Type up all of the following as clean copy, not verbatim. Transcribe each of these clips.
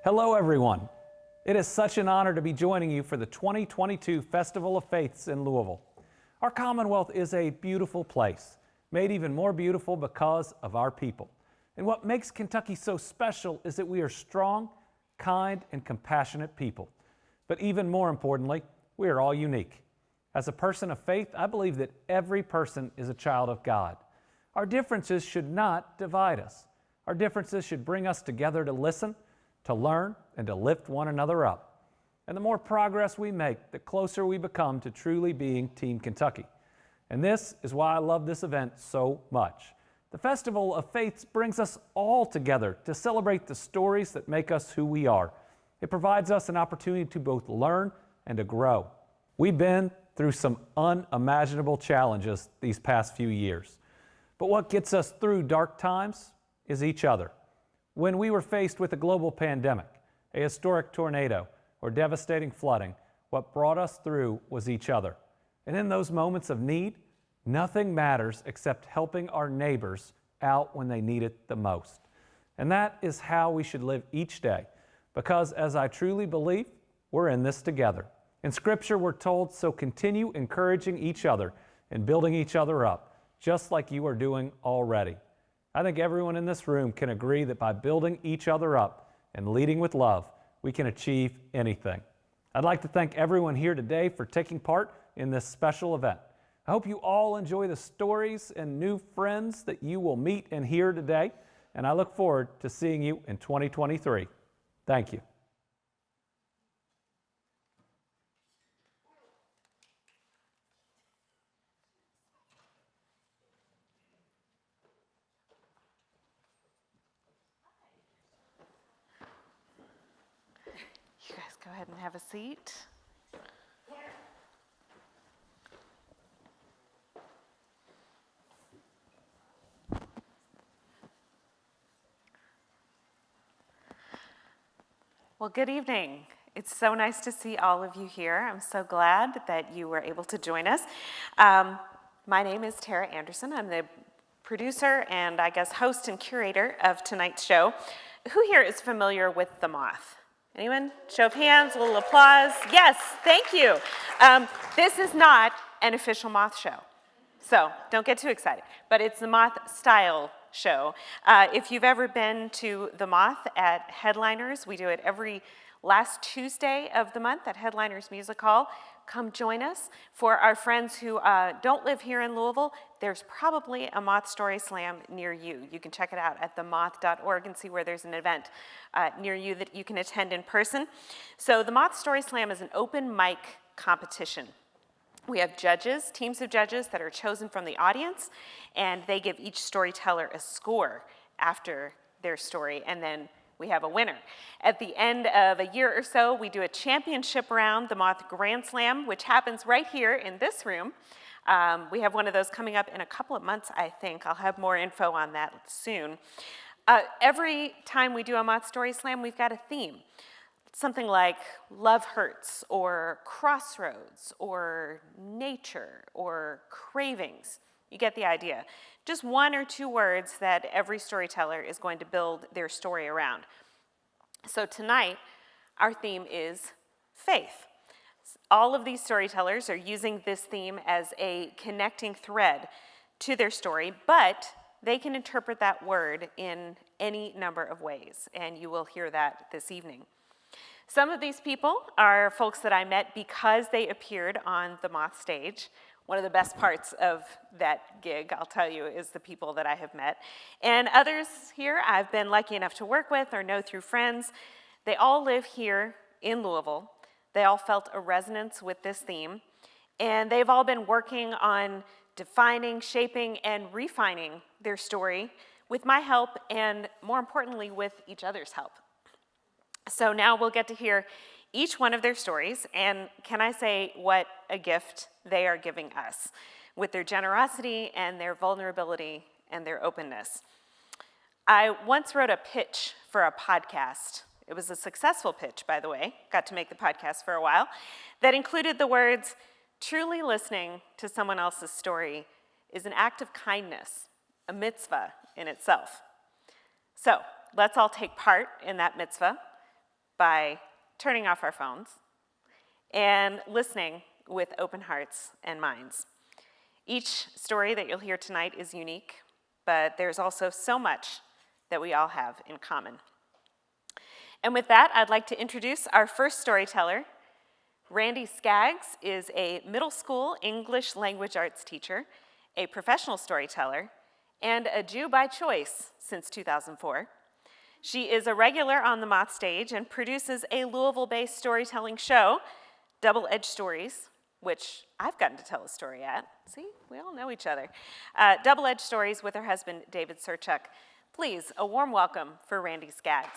Hello, everyone. It is such an honor to be joining you for the 2022 Festival of Faiths in Louisville. Our Commonwealth is a beautiful place, made even more beautiful because of our people. And what makes Kentucky so special is that we are strong, kind, and compassionate people. But even more importantly, we are all unique. As a person of faith, I believe that every person is a child of God. Our differences should not divide us. Our differences should bring us together to listen, to learn, and to lift one another up. And the more progress we make, the closer we become to truly being Team Kentucky. And this is why I love this event so much. The Festival of Faiths brings us all together to celebrate the stories that make us who we are. It provides us an opportunity to both learn and to grow. We've been through some unimaginable challenges these past few years. But what gets us through dark times is each other. When we were faced with a global pandemic, a historic tornado, or devastating flooding, what brought us through was each other. And in those moments of need, nothing matters except helping our neighbors out when they need it the most. And that is how we should live each day, because as I truly believe, we're in this together. In Scripture, we're told, so continue encouraging each other and building each other up, just like you are doing already. I think everyone in this room can agree that by building each other up and leading with love, we can achieve anything. I'd like to thank everyone here today for taking part in this special event. I hope you all enjoy the stories and new friends that you will meet and hear today, and I look forward to seeing you in 2023. Thank you. You guys go ahead and have a seat. Well, good evening. It's so nice to see all of you here. I'm so glad that you were able to join us. My name is Tara Anderson. I'm the producer and I guess host and curator of tonight's show. Who here is familiar with the Moth? Anyone? Show of hands, a little applause. Yes, thank you. This is not an official Moth show, so don't get too excited, but it's the Moth style show. If you've ever been to the Moth at Headliners, we do it every last Tuesday of the month at Headliners Music Hall. Come join us. For our friends who don't live here in Louisville, there's probably a Moth Storyslam near you. You can check it out at themoth.org and see where there's an event near you that you can attend in person. So the Moth Storyslam is an open mic competition. We have judges, teams of judges that are chosen from the audience, and they give each storyteller a score after their story, and then we have a winner. At the end of a year or so, we do a championship round, the Moth Grand Slam, which happens right here in this room. We have one of those coming up in a couple of months, I think. I'll have more info on that soon. Every time we do a Moth Story Slam, we've got a theme. Something like love hurts, or crossroads, or nature, or cravings. You get the idea. Just one or two words that every storyteller is going to build their story around. So tonight, our theme is faith. All of these storytellers are using this theme as a connecting thread to their story, but they can interpret that word in any number of ways, and you will hear that this evening. Some of these people are folks that I met because they appeared on the Moth stage. One of the best parts of that gig, I'll tell you, is the people that I have met. And others here I've been lucky enough to work with or know through friends. They all live here in Louisville. They all felt a resonance with this theme. And they've all been working on defining, shaping, and refining their story with my help and, more importantly, with each other's help. So now we'll get to hear each one of their stories, and can I say what a gift they are giving us with their generosity and their vulnerability and their openness. I once wrote a pitch for a podcast. It was a successful pitch, by the way, got to make the podcast for a while, that included the words, truly listening to someone else's story is an act of kindness, a mitzvah in itself. So let's all take part in that mitzvah. by turning off our phones and listening with open hearts and minds. Each story that you'll hear tonight is unique, but there's also so much that we all have in common. And with that, I'd like to introduce our first storyteller. Randy Skaggs is a middle school English language arts teacher, a professional storyteller, and a Jew by choice since 2004. She is a regular on the Moth stage and produces a Louisville-based storytelling show, Double Edged Stories, which I've gotten to tell a story at. See, we all know each other. Double Edged Stories with her husband, David Serchuk. Please, a warm welcome for Randy Skaggs.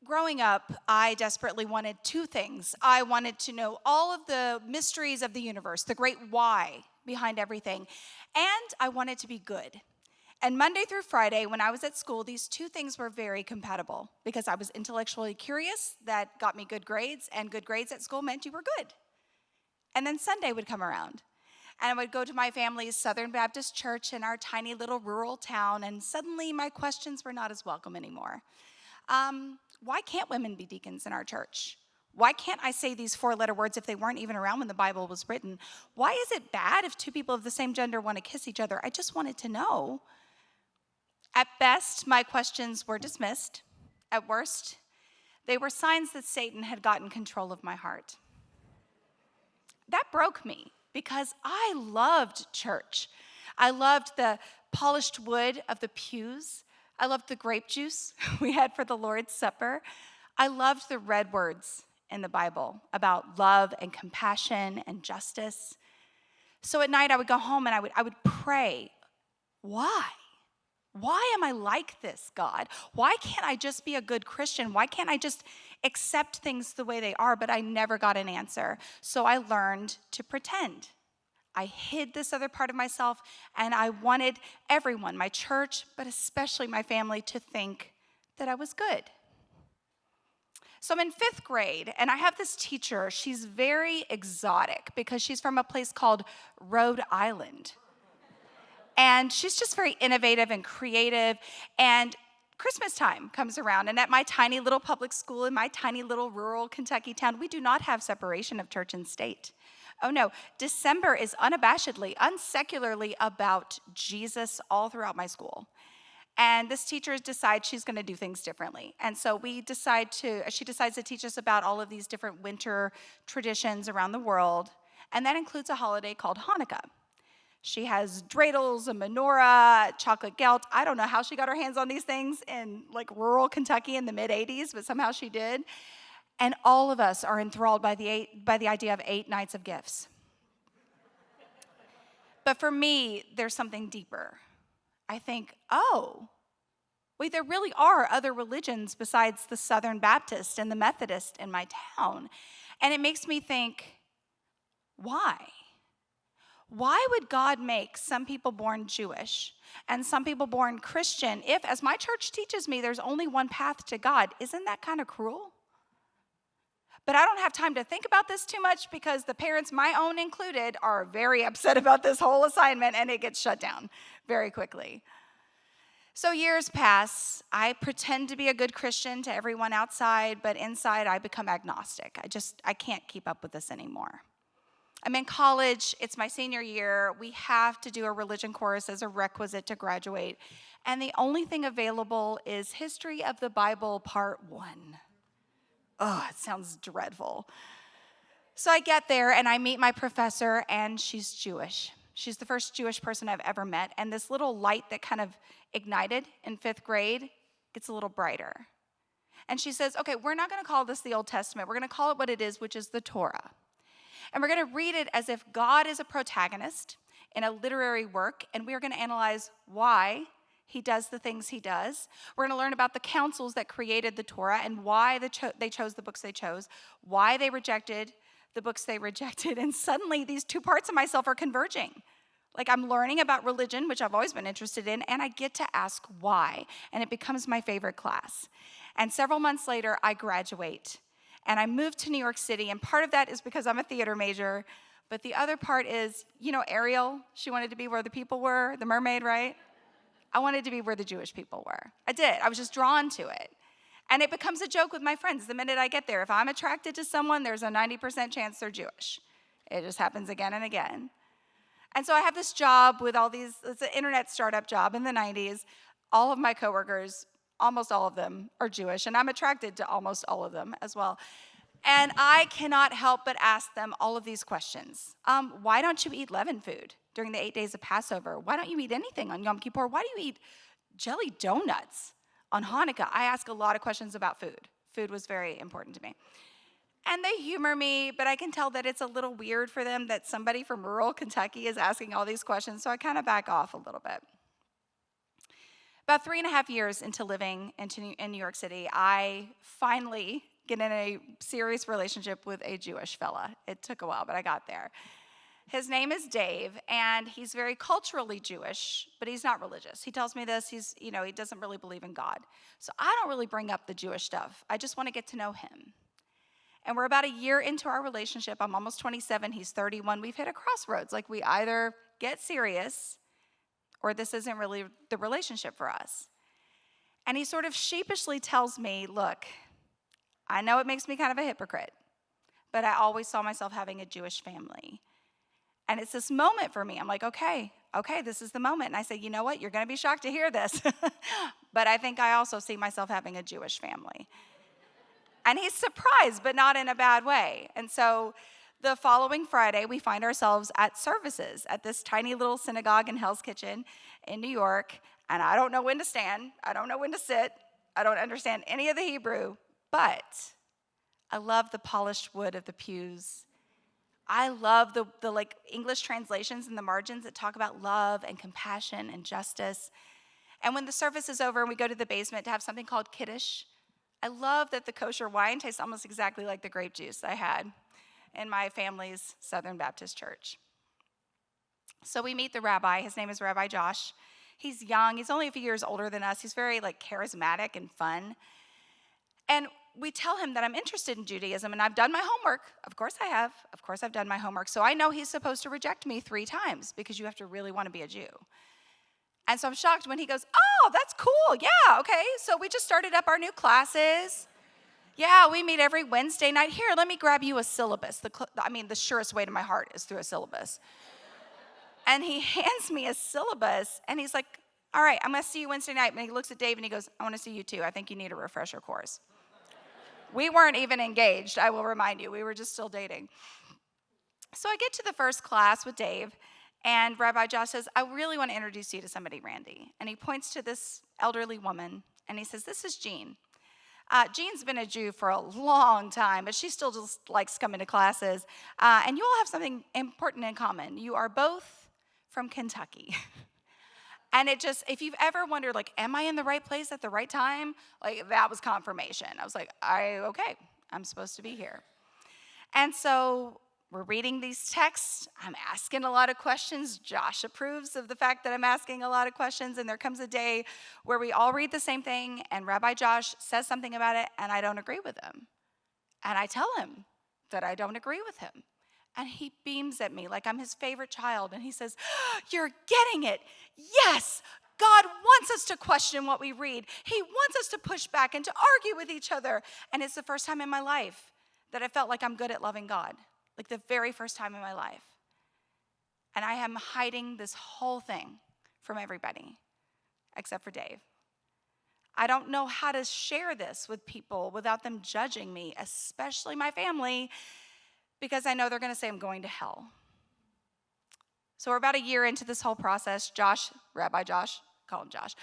Growing up, I desperately wanted two things. I wanted to know all of the mysteries of the universe, the great why behind everything, and I wanted to be good. And Monday through Friday, when I was at school, these two things were very compatible because I was intellectually curious, that got me good grades, and good grades at school meant you were good. And then Sunday would come around, and I would go to my family's Southern Baptist church in our tiny little rural town, and suddenly my questions were not as welcome anymore. Why can't women be deacons in our church? Why can't I say these four-letter words if they weren't even around when the Bible was written? Why is it bad if two people of the same gender want to kiss each other? I just wanted to know. At best, my questions were dismissed. At worst, they were signs that Satan had gotten control of my heart. That broke me because I loved church. I loved the polished wood of the pews. I loved the grape juice we had for the Lord's Supper. I loved the red words in the Bible about love and compassion and justice. So at night I would go home and I would pray, why? Why am I like this, God? Why can't I just be a good Christian? Why can't I just accept things the way they are? But I never got an answer. So I learned to pretend. I hid this other part of myself, and I wanted everyone, my church, but especially my family, to think that I was good. So I'm in 5th grade, and I have this teacher. She's very exotic because she's from a place called Rhode Island. And she's just very innovative and creative, and Christmas time comes around, and at my tiny little public school in my tiny little rural Kentucky town, we do not have separation of church and state. Oh no, December is unabashedly, unsecularly about Jesus all throughout my school. And this teacher decides she's going to do things differently. And so she decides to teach us about all of these different winter traditions around the world. And that includes a holiday called Hanukkah. She has dreidels, a menorah, chocolate gelt. I don't know how she got her hands on these things in like rural Kentucky in the mid-'80s, but somehow she did. And all of us are enthralled by the idea of 8 nights of gifts. But for me, there's something deeper. I think, oh, wait, there really are other religions besides the Southern Baptist and the Methodist in my town. And it makes me think, why? Why would God make some people born Jewish and some people born Christian if, as my church teaches me, there's only one path to God? Isn't that kind of cruel? But I don't have time to think about this too much because the parents, my own included, are very upset about this whole assignment, and it gets shut down very quickly. So years pass. I pretend to be a good Christian to everyone outside, but inside I become agnostic. I can't keep up with this anymore. I'm in college. It's my senior year. We have to do a religion course as a requisite to graduate, and the only thing available is History of the Bible Part 1. Oh, it sounds dreadful. So I get there and I meet my professor, and she's Jewish. She's the first Jewish person I've ever met. And this little light that kind of ignited in 5th grade gets a little brighter. And she says, okay, we're not going to call this the Old Testament. We're going to call it what it is, which is the Torah. And we're going to read it as if God is a protagonist in a literary work, and we're going to analyze why he does the things he does. We're going to learn about the councils that created the Torah and why they chose the books they chose, why they rejected the books they rejected, and suddenly these two parts of myself are converging. Like I'm learning about religion, which I've always been interested in, and I get to ask why, and it becomes my favorite class. And several months later, I graduate, and I move to New York City, and part of that is because I'm a theater major, But the other part is, Ariel, she wanted to be where the people were, the mermaid, right? I wanted to be where the Jewish people were. I did. I was just drawn to it. And it becomes a joke with my friends the minute I get there. If I'm attracted to someone, there's a 90% chance they're Jewish. It just happens again and again. And so I have this job with all these, it's an internet startup job in the 90s. All of my coworkers, almost all of them, are Jewish, and I'm attracted to almost all of them as well. And I cannot help but ask them all of these questions. Why don't you eat leavened food during the 8 days of Passover? Why don't you eat anything on Yom Kippur? Why do you eat jelly donuts on Hanukkah? I ask a lot of questions about food. Food was very important to me. And they humor me, but I can tell that it's a little weird for them that somebody from rural Kentucky is asking all these questions, so I kind of back off a little bit. About 3.5 years into living in New York City, I finally get in a serious relationship with a Jewish fella. It took a while, but I got there. His name is Dave, and he's very culturally Jewish, but he's not religious. He tells me this, he doesn't really believe in God. So I don't really bring up the Jewish stuff. I just want to get to know him. And we're about a year into our relationship. I'm almost 27, he's 31. We've hit a crossroads. Like, we either get serious or this isn't really the relationship for us. And he sort of sheepishly tells me, look, I know it makes me kind of a hypocrite, but I always saw myself having a Jewish family. And it's this moment for me. I'm like, okay, this is the moment. And I say, you know what? You're going to be shocked to hear this. But I think I also see myself having a Jewish family. And he's surprised, but not in a bad way. And so the following Friday, we find ourselves at services at this tiny little synagogue in Hell's Kitchen in New York. And I don't know when to stand. I don't know when to sit. I don't understand any of the Hebrew. But I love the polished wood of the pews. I love the English translations in the margins that talk about love and compassion and justice. And when the service is over and we go to the basement to have something called Kiddush, I love that the kosher wine tastes almost exactly like the grape juice I had in my family's Southern Baptist church. So we meet the rabbi. His name is Rabbi Josh. He's young. He's only a few years older than us. He's very charismatic and fun. And we tell him that I'm interested in Judaism and I've done my homework. Of course I have. Of course I've done my homework. So I know he's supposed to reject me 3 times because you have to really want to be a Jew. And so I'm shocked when he goes, oh, that's cool. Yeah, okay. So we just started up our new classes. Yeah, we meet every Wednesday night. Here, let me grab you a syllabus. The surest way to my heart is through a syllabus. And he hands me a syllabus, and he's like, all right, I'm going to see you Wednesday night. And he looks at Dave, and he goes, I want to see you too. I think you need a refresher course. We weren't even engaged, I will remind you. We were just still dating. So I get to the first class with Dave, and Rabbi Josh says, I really want to introduce you to somebody, Randy. And he points to this elderly woman, and he says, this is Jean. Jean's been a Jew for a long time, but she still just likes coming to classes. And you all have something important in common. You are both from Kentucky. And if you've ever wondered, am I in the right place at the right time? That was confirmation. I was like, okay, I'm supposed to be here. And so we're reading these texts. I'm asking a lot of questions. Josh approves of the fact that I'm asking a lot of questions. And there comes a day where we all read the same thing, and Rabbi Josh says something about it, and I don't agree with him. And I tell him that I don't agree with him. And he beams at me like I'm his favorite child. And he says, you're getting it. Yes, God wants us to question what we read. He wants us to push back and to argue with each other. And it's the first time in my life that I felt like I'm good at loving God. The very first time in my life. And I am hiding this whole thing from everybody, except for Dave. I don't know how to share this with people without them judging me, especially my family, because I know they're going to say I'm going to hell. So we're about a year into this whole process. Rabbi Josh, call him Josh.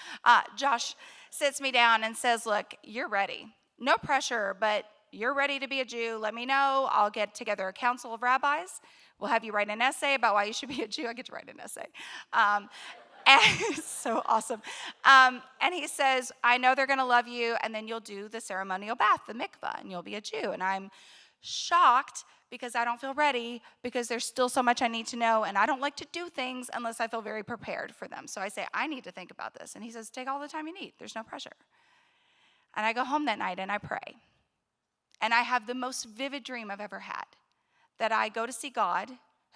Josh sits me down and says, look, you're ready. No pressure, but you're ready to be a Jew. Let me know. I'll get together a council of rabbis. We'll have you write an essay about why you should be a Jew. I get to write an essay. And it's so awesome. And he says, I know they're going to love you, and then you'll do the ceremonial bath, the mikvah, and you'll be a Jew. And I'm shocked because I don't feel ready, because there's still so much I need to know, and I don't like to do things unless I feel very prepared for them. So I say, I need to think about this. And he says, take all the time you need. There's no pressure. And I go home that night, and I pray. And I have the most vivid dream I've ever had, that I go to see God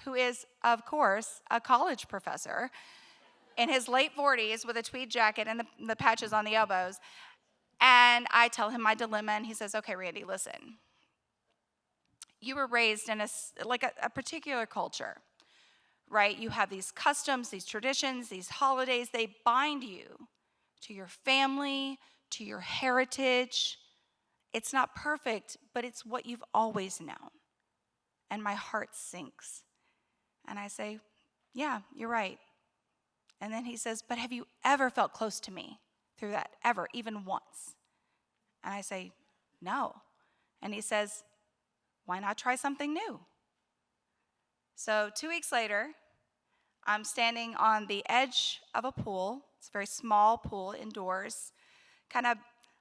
who is, of course, a college professor in his late 40s with a tweed jacket and the patches on the elbows. And I tell him my dilemma, and he says, okay, Randy, listen. You were raised in a particular culture, right? You have these customs, these traditions, these holidays. They bind you to your family, to your heritage. It's not perfect, but it's what you've always known. And my heart sinks. And I say, yeah, you're right. And then he says, but have you ever felt close to me through that, ever, even once? And I say, no. And he says, why not try something new? So 2 weeks later, I'm standing on the edge of a pool. It's a very small pool indoors, kind of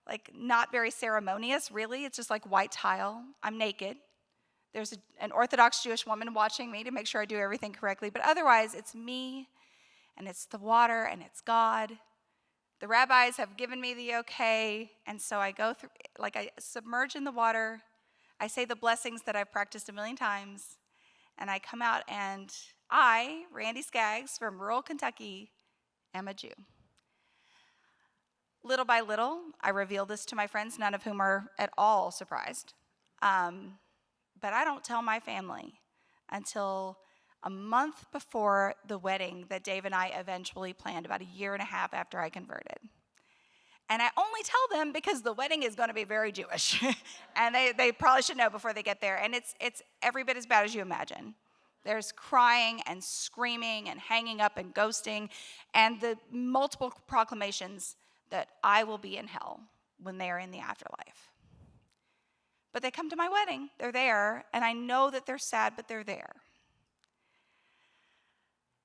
like not very ceremonious, really. It's just like white tile. I'm naked. There's an Orthodox Jewish woman watching me to make sure I do everything correctly. But otherwise, it's me, and it's the water, and it's God. The rabbis have given me the okay, and so I go through, like I submerge in the water. I say the blessings that I've practiced a million times, and I come out, and I, Randy Skaggs from rural Kentucky, am a Jew. Little by little, I reveal this to my friends, none of whom are at all surprised. But I don't tell my family until a month before the wedding that Dave and I eventually planned, about 1.5 years after I converted. And I only tell them because the wedding is going to be very Jewish. And they probably should know before they get there. And it's every bit as bad as you imagine. There's crying and screaming and hanging up and ghosting and the multiple proclamations that I will be in hell when they are in the afterlife. But they come to my wedding. They're there. And I know that they're sad, but they're there.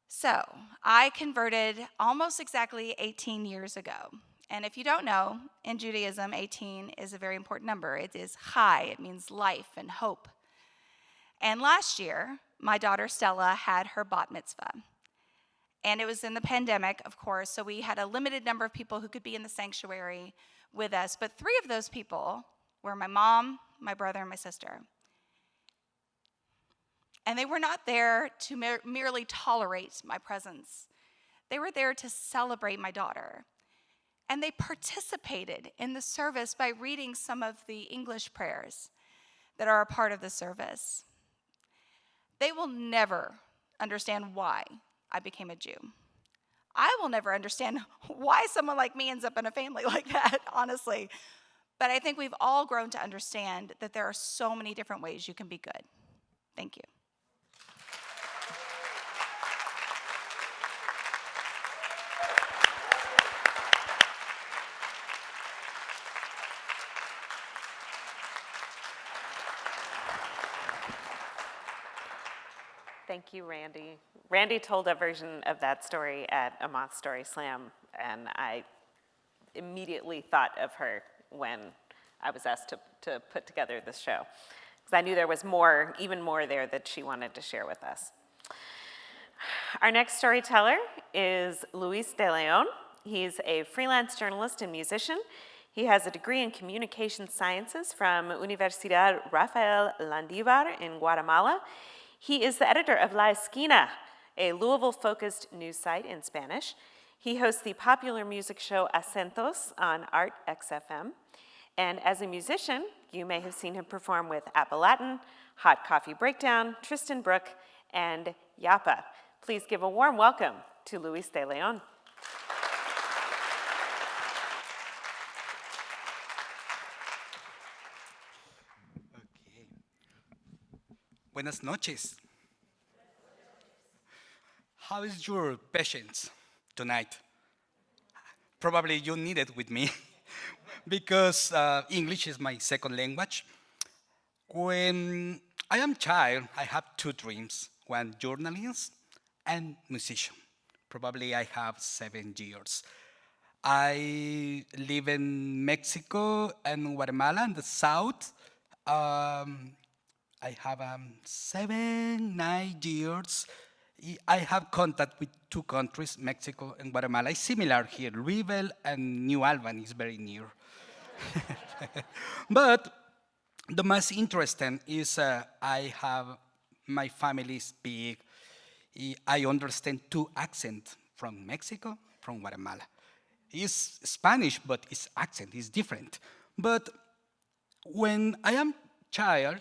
So I converted almost exactly 18 years ago. And if you don't know, in Judaism, 18 is a very important number. It is chai. It means life and hope. And last year, my daughter Stella had her bat mitzvah. And it was in the pandemic, of course, so we had a limited number of people who could be in the sanctuary with us. But 3 of those people were my mom, my brother, and my sister. And they were not there to merely tolerate my presence. They were there to celebrate my daughter. And they participated in the service by reading some of the English prayers that are a part of the service. They will never understand why I became a Jew. I will never understand why someone like me ends up in a family like that, honestly. But I think we've all grown to understand that there are so many different ways you can be good. Thank you. Thank you, Randy. Randy told a version of that story at a Moth Storyslam, and I immediately thought of her when I was asked to put together this show, because I knew there was more, even more there that she wanted to share with us. Our next storyteller is Luis de Leon. He's a freelance journalist and musician. He has a degree in communication sciences from Universidad Rafael Landívar in Guatemala. He is the editor of La Esquina, a Louisville-focused news site in Spanish. He hosts the popular music show Acentos on Art XFM. And as a musician, you may have seen him perform with Appalatin, Hot Coffee Breakdown, Tristan Brooke, and Yapa. Please give a warm welcome to Luis de Leon. Buenas noches. How is your patience tonight? Probably you need it with me because English is my second language. When I am a child, I have 2 dreams, one journalist and musician. Probably I have 7 years. I live in Mexico and Guatemala in the south. I have 7, 9 years. I have contact with 2 countries, Mexico and Guatemala. It's similar here. Louisville and New Albany is very near. But the most interesting is I have My family is big. I understand two accents from Mexico, from Guatemala. It's Spanish, but its accent is different. But when I am child,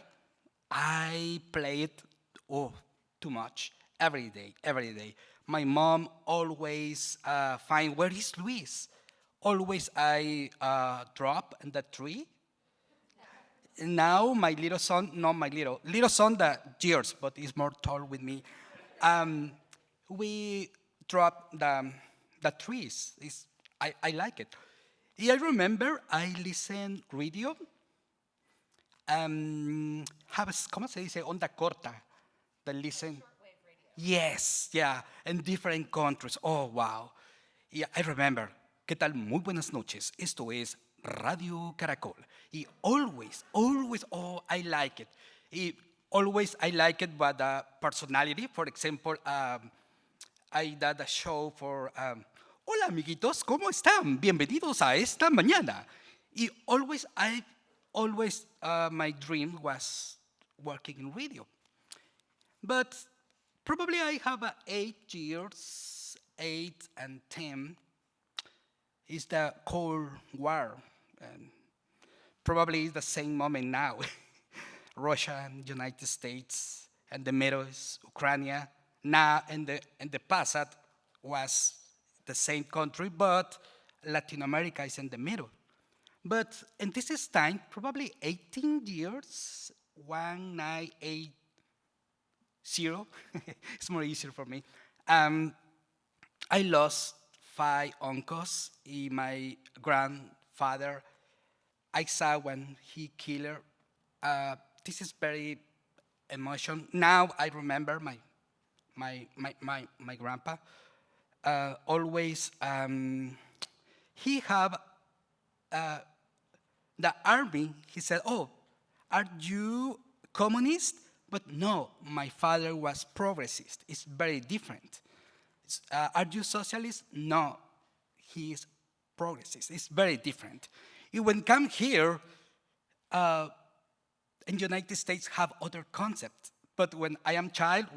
I play it too much every day, every day. My mom always find where is Luis. Always I drop in the tree. Now my little son, not my little son that years, but is more tall with me. Um, we drop the trees. I like it. I remember I listen radio. ¿Cómo se dice? Onda corta. The listen. Yes, yeah, in different countries. Oh, wow. Yeah, I remember. ¿Qué tal? Muy buenas noches. Esto es Radio Caracol. Y always, oh, I like it. Always I like it, but the personality. For example, I did a show for, hola amiguitos, ¿cómo están? Bienvenidos a esta mañana. Y always my dream was working in radio. But probably I have 8 years, 8 and 10, is the Cold War. And probably it's the same moment now. Russia and United States, and the middle is Ukraine. Now, in the past, was the same country, but Latin America is in the middle. But in this is time, probably 18 years, 1980. It's more easier for me. I lost 5 uncles. My grandfather, I saw when he killed her. This is very emotional. Now I remember my grandpa. Always he have the army. He said, "Oh, are you communist?" But no, my father was progressist. It's very different. Are you socialist? No, he is progressist. It's very different. When come here, in United States have other concepts. But when I am child,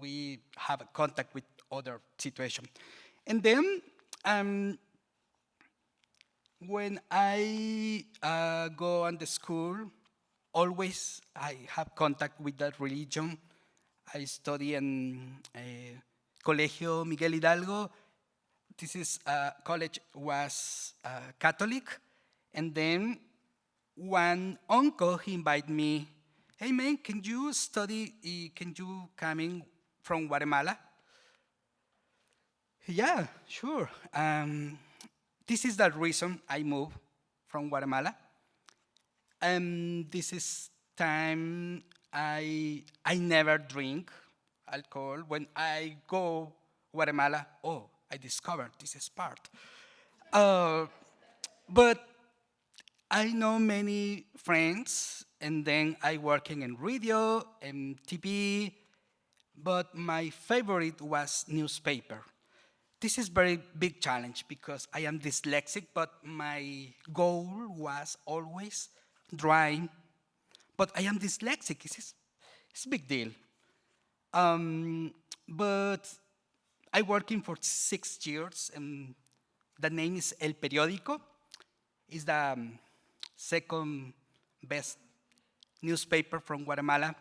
we have a contact with other situation. And then when I go on the school, always I have contact with that religion. I study in Colegio Miguel Hidalgo. This is college was Catholic. And then one uncle, he invited me, "Hey man, can you study, can you coming from Guatemala?" Yeah, sure. This is the reason I moved from Guatemala. This is time I never drink alcohol. When I go Guatemala, I discovered this is part. But I know many friends, and then I working in radio and TV, but my favorite was newspaper. This is very big challenge because I am dyslexic, but my goal was always drawing. But I am dyslexic. It's a big deal. But I working for 6 years, and the name is El Periódico. It's the second best newspaper from Guatemala.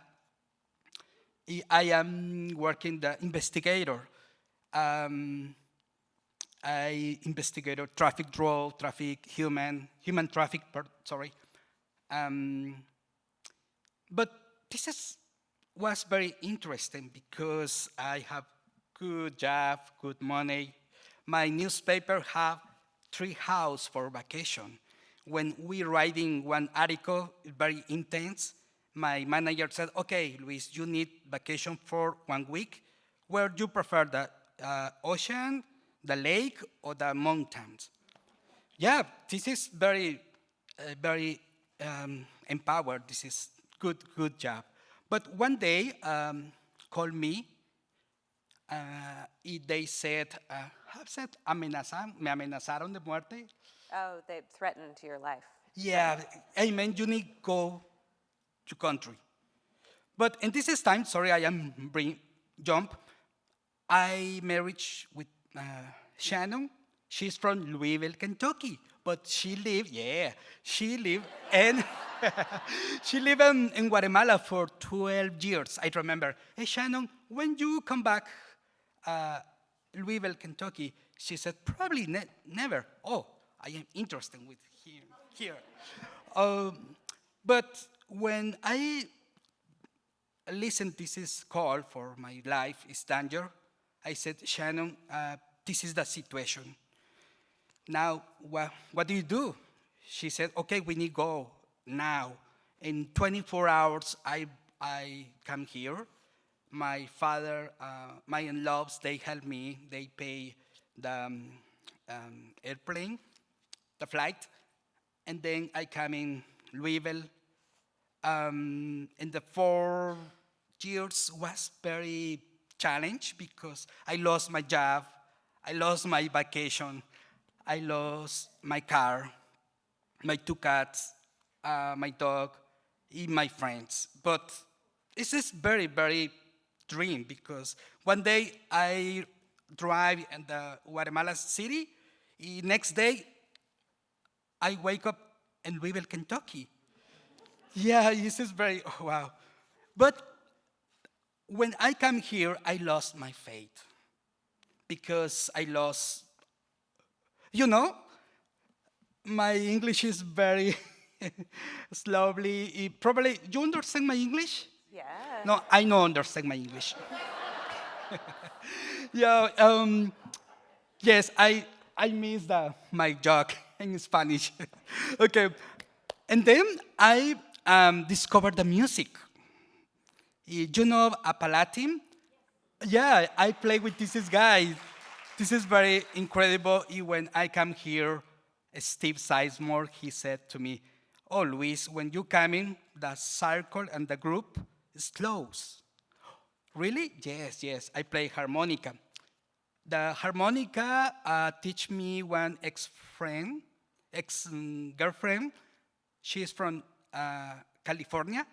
I am working the investigator. I investigated traffic draw, human traffic, sorry. But this was very interesting because I have good job, good money. My newspaper have 3 houses for vacation. When we writing one article, very intense, my manager said, "Okay, Luis, you need vacation for 1 week. Where do you prefer, the ocean, the lake, or the mountains?" Yeah, this is very empowered. This is good job. But one day, called me. They said, me amenazaron de muerte. Oh, they threatened your life. Yeah, amen, you need to go to country. But in this is time, sorry, I am jump. I married with Shannon. She's from Louisville, Kentucky, but she lived and she lived in Guatemala for 12 years. I remember. Hey, Shannon, when you come back, Louisville, Kentucky, she said, probably never. Oh, I am interested with him here. But when I listened this is call for my life is danger, I said, Shannon, this is the situation. Now, what do you do? She said, okay, we need to go now. In 24 hours, I come here. My father, my in-laws, they help me. They pay the airplane, the flight. And then I come in Louisville. In the 4 years was very challenging because I lost my job. I lost my vacation. I lost my car, my 2 cats, my dog, and my friends. But this is very, very dream because one day I drive in the Guatemala city. Next day, I wake up in Louisville, Kentucky. Yeah, this is very, wow. But when I come here, I lost my faith because I lost, my English is very slowly. Probably, you understand my English? Yeah. No, I don't understand my English. Yeah, yes, I miss my joke in Spanish. Okay, and then I discovered the music. You know Apalatim? Yeah, I play with this guy. This is very incredible. When I come here, Steve Sizemore, he said to me, oh, Luis, when you come in, the circle and the group is close. Really? Yes, I play harmonica. The harmonica teach me one ex-girlfriend. She's from California.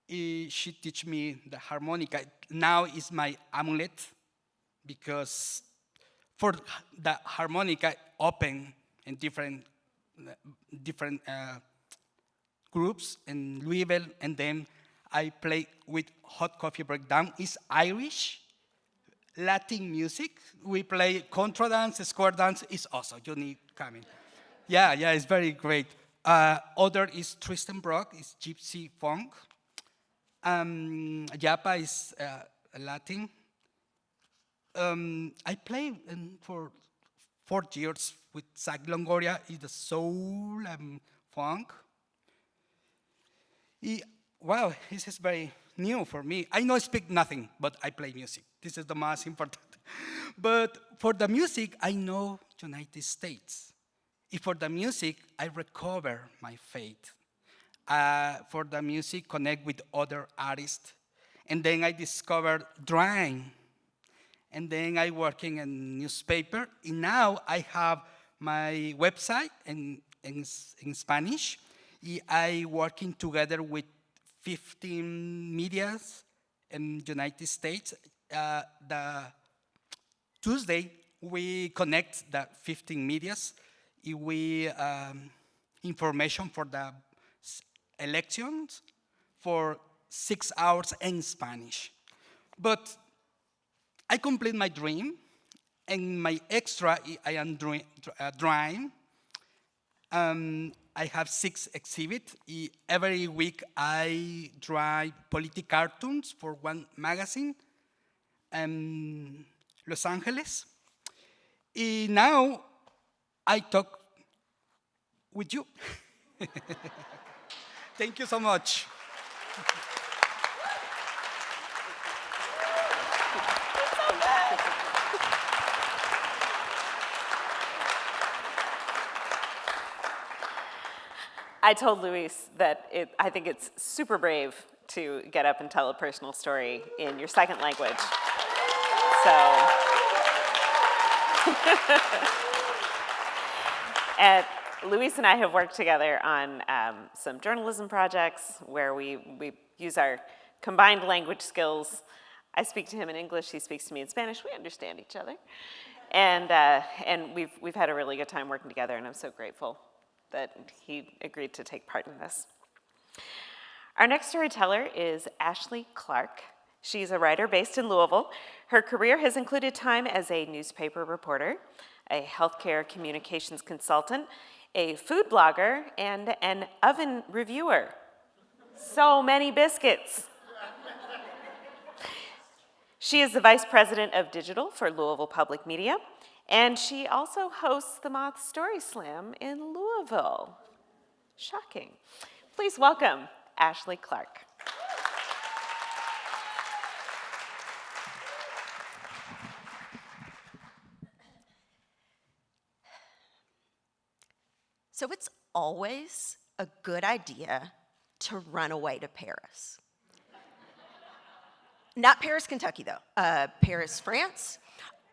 She teach me the harmonica. Now is my amulet because for the harmonica open in different groups in Louisville, and then I play with Hot Coffee Breakdown. It's Irish, Latin music. We play contra dance, square dance. It's awesome. You need coming. Yeah, it's very great. Other is Tristan Brock, is Gypsy Funk. Yapa is Latin. I play for 4 years with Zach Longoria, is the soul and funk. Wow, this is very new for me. I know I speak nothing, but I play music. This is the most important. But for the music, I know United States. If for the music, I recover my faith. For the music, connect with other artists. And then I discovered drawing. And then I working in newspaper. And now I have my website in Spanish. I working together with 15 medias in United States. The Tuesday, we connect the 15 medias. We information for the elections for 6 hours in Spanish. But I complete my dream, and my extra, I am drawing. I have 6 exhibits. Every week, I draw political cartoons for one magazine in Los Angeles. Now, I talk with you. Thank you so much. I told Luis that I think it's super brave to get up and tell a personal story in your second language. So, and Luis and I have worked together on some journalism projects where we use our combined language skills. I speak to him in English, he speaks to me in Spanish. We understand each other. And we've had a really good time working together, and I'm so grateful that he agreed to take part in this. Our next storyteller is Ashley Clark. She's a writer based in Louisville. Her career has included time as a newspaper reporter, a healthcare communications consultant, a food blogger, and an oven reviewer. So many biscuits. She is the Vice President of Digital for Louisville Public Media, and she also hosts the Moth Storyslam in Louisville. Shocking. Please welcome Ashley Clark. So it's always a good idea to run away to Paris. Not Paris, Kentucky, though. Paris, France.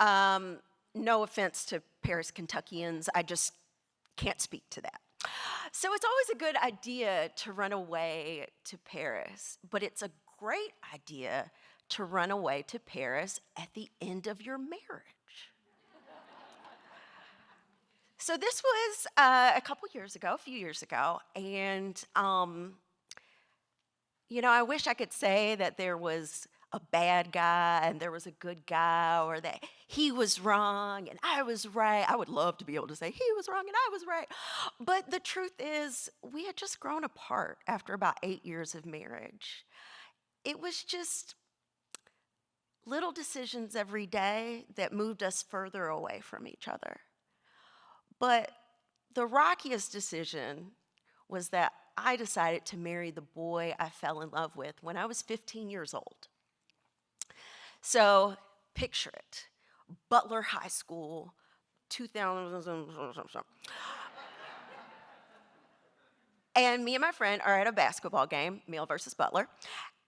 No offense to Paris, Kentuckians. I just can't speak to that. So it's always a good idea to run away to Paris, but it's a great idea to run away to Paris at the end of your marriage. So this was a few years ago, and I wish I could say that there was a bad guy and there was a good guy, or that he was wrong and I was right. I would love to be able to say he was wrong and I was right. But the truth is, we had just grown apart after about 8 years of marriage. It was just little decisions every day that moved us further away from each other. But the rockiest decision was that I decided to marry the boy I fell in love with when I was 15 years old. So picture it, Butler High School, 2000. And me and my friend are at a basketball game, Male versus Butler.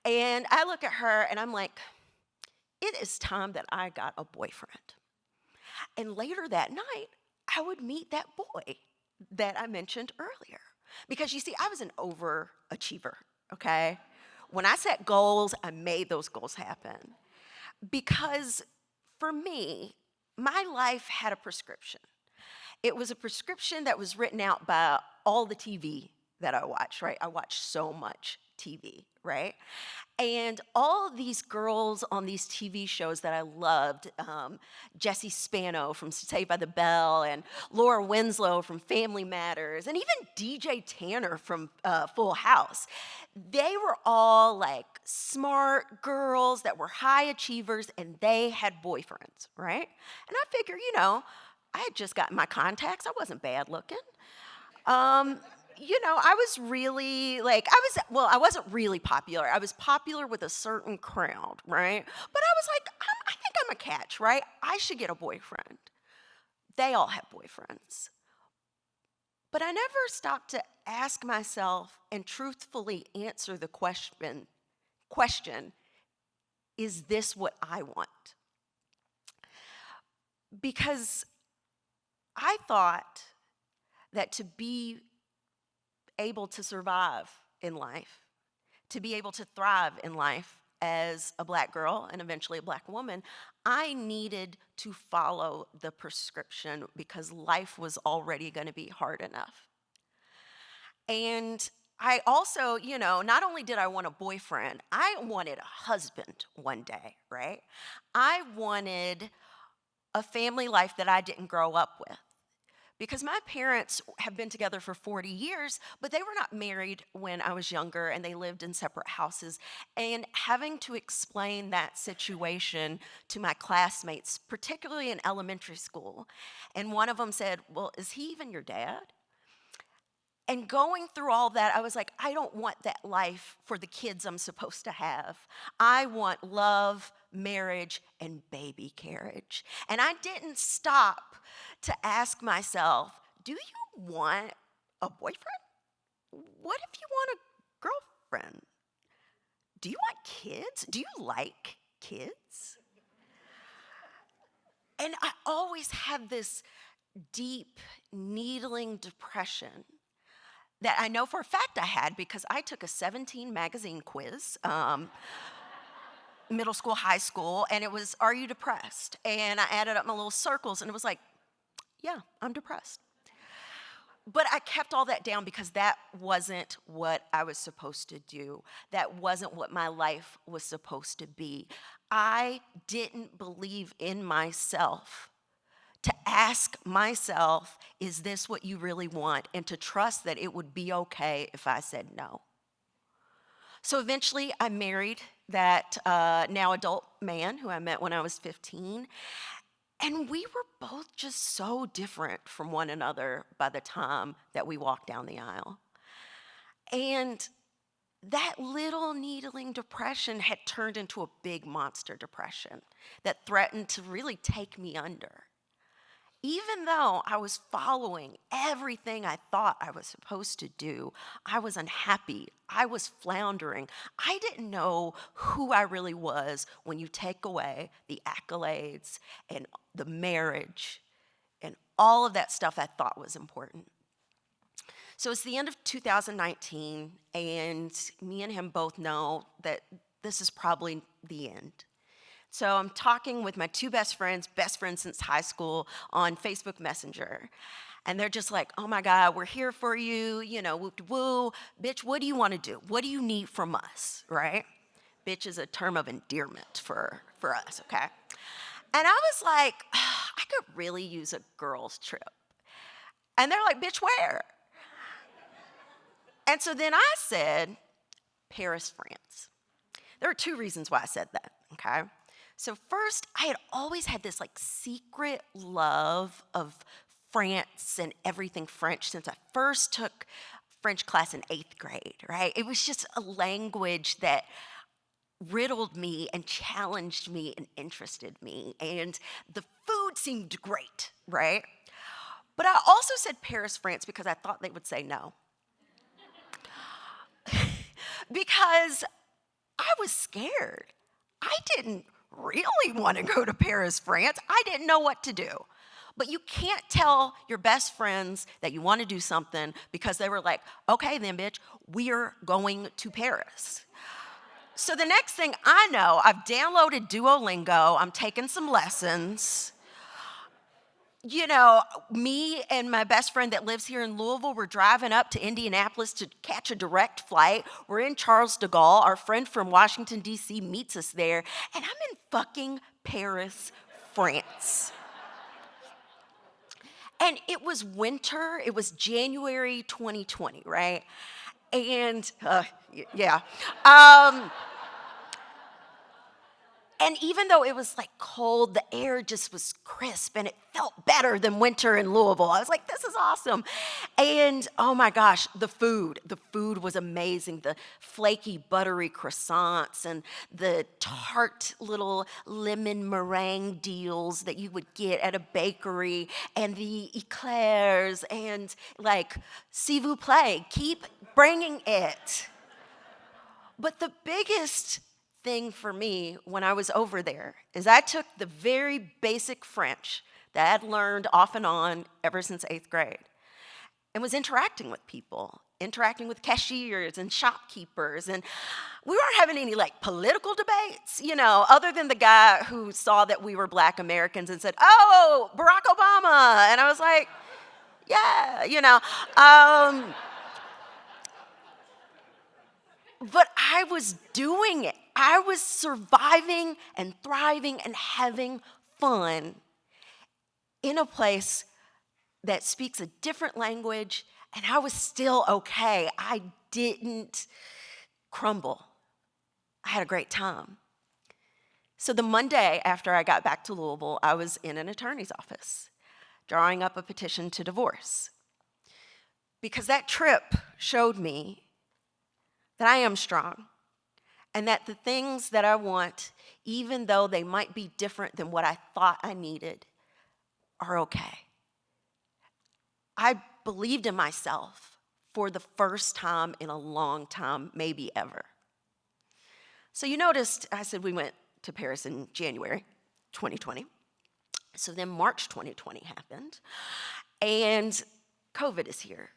And I look at her and I'm like, it is time that I got a boyfriend. And later that night, I would meet that boy that I mentioned earlier. Because you see, I was an overachiever, okay? When I set goals, I made those goals happen. Because for me, my life had a prescription. It was a prescription that was written out by all the TV that I watch, right? I watch so much TV, right? And all of these girls on these TV shows that I loved, Jessie Spano from Saved by the Bell, and Laura Winslow from Family Matters, and even DJ Tanner from Full House, they were all like smart girls that were high achievers, and they had boyfriends, right? And I figured, I had just gotten my contacts. I wasn't bad looking. I was really I wasn't really popular. I was popular with a certain crowd, right? But I was like, I think I'm a catch, right? I should get a boyfriend. They all have boyfriends. But I never stopped to ask myself and truthfully answer the question, is this what I want? Because I thought that to be able to survive in life, to be able to thrive in life as a Black girl and eventually a Black woman, I needed to follow the prescription because life was already going to be hard enough. And I also, not only did I want a boyfriend, I wanted a husband one day, right? I wanted a family life that I didn't grow up with. Because my parents have been together for 40 years, but they were not married when I was younger, and they lived in separate houses. And having to explain that situation to my classmates, particularly in elementary school, and one of them said, well, is he even your dad? And going through all that, I was like, I don't want that life for the kids I'm supposed to have. I want love, marriage, and baby carriage. And I didn't stop to ask myself, do you want a boyfriend? What if you want a girlfriend? Do you want kids? Do you like kids? And I always had this deep, needling depression that I know for a fact I had because I took a 17 magazine quiz, middle school, high school, and it was, are you depressed? And I added up my little circles, and it was like, yeah, I'm depressed. But I kept all that down because that wasn't what I was supposed to do. That wasn't what my life was supposed to be. I didn't believe in myself to ask myself, is this what you really want? And to trust that it would be okay if I said no. So eventually I married that now adult man who I met when I was 15. And we were both just so different from one another by the time that we walked down the aisle. And that little needling depression had turned into a big monster depression that threatened to really take me under. Even though I was following everything I thought I was supposed to do, I was unhappy, I was floundering. I didn't know who I really was when you take away the accolades and the marriage and all of that stuff I thought was important. So it's the end of 2019, and me and him both know that this is probably the end. So I'm talking with my two best friends since high school, on Facebook Messenger. And they're just like, oh my God, we're here for you, woo, bitch, what do you want to do? What do you need from us, right? Bitch is a term of endearment for us, okay? And I was like, I could really use a girls' trip. And they're like, bitch, where? And so then I said, Paris, France. There are two reasons why I said that, okay? So first, I had always had this secret love of France and everything French since I first took French class in 8th grade, right? It was just a language that riddled me and challenged me and interested me. And the food seemed great, right? But I also said Paris, France because I thought they would say no. Because I was scared. I didn't really want to go to Paris, France. I didn't know what to do. But you can't tell your best friends that you want to do something because they were like, okay then, bitch, we're going to Paris. So the next thing I know, I've downloaded Duolingo, I'm taking some lessons. Me and my best friend that lives here in Louisville, we're driving up to Indianapolis to catch a direct flight. We're in Charles de Gaulle. Our friend from Washington, D.C. meets us there. And I'm in fucking Paris, France. And it was winter. It was January 2020, right? And, yeah. And even though it was cold, the air just was crisp and it felt better than winter in Louisville. I was like, this is awesome. And oh my gosh, the food was amazing. The flaky, buttery croissants and the tart little lemon meringue deals that you would get at a bakery and the eclairs and s'il vous plaît, keep bringing it. But the biggest thing for me when I was over there is I took the very basic French that I'd learned off and on ever since 8th grade and was interacting with people, interacting with cashiers and shopkeepers. And we weren't having any political debates, other than the guy who saw that we were Black Americans and said, oh, Barack Obama. And I was like, yeah, But I was doing it. I was surviving and thriving and having fun in a place that speaks a different language, and I was still okay. I didn't crumble. I had a great time. So the Monday after I got back to Louisville, I was in an attorney's office drawing up a petition to divorce. Because that trip showed me that I am strong and that the things that I want, even though they might be different than what I thought I needed, are okay. I believed in myself for the first time in a long time, maybe ever. So you noticed I said we went to Paris in January 2020. So then March 2020 happened, and COVID is here.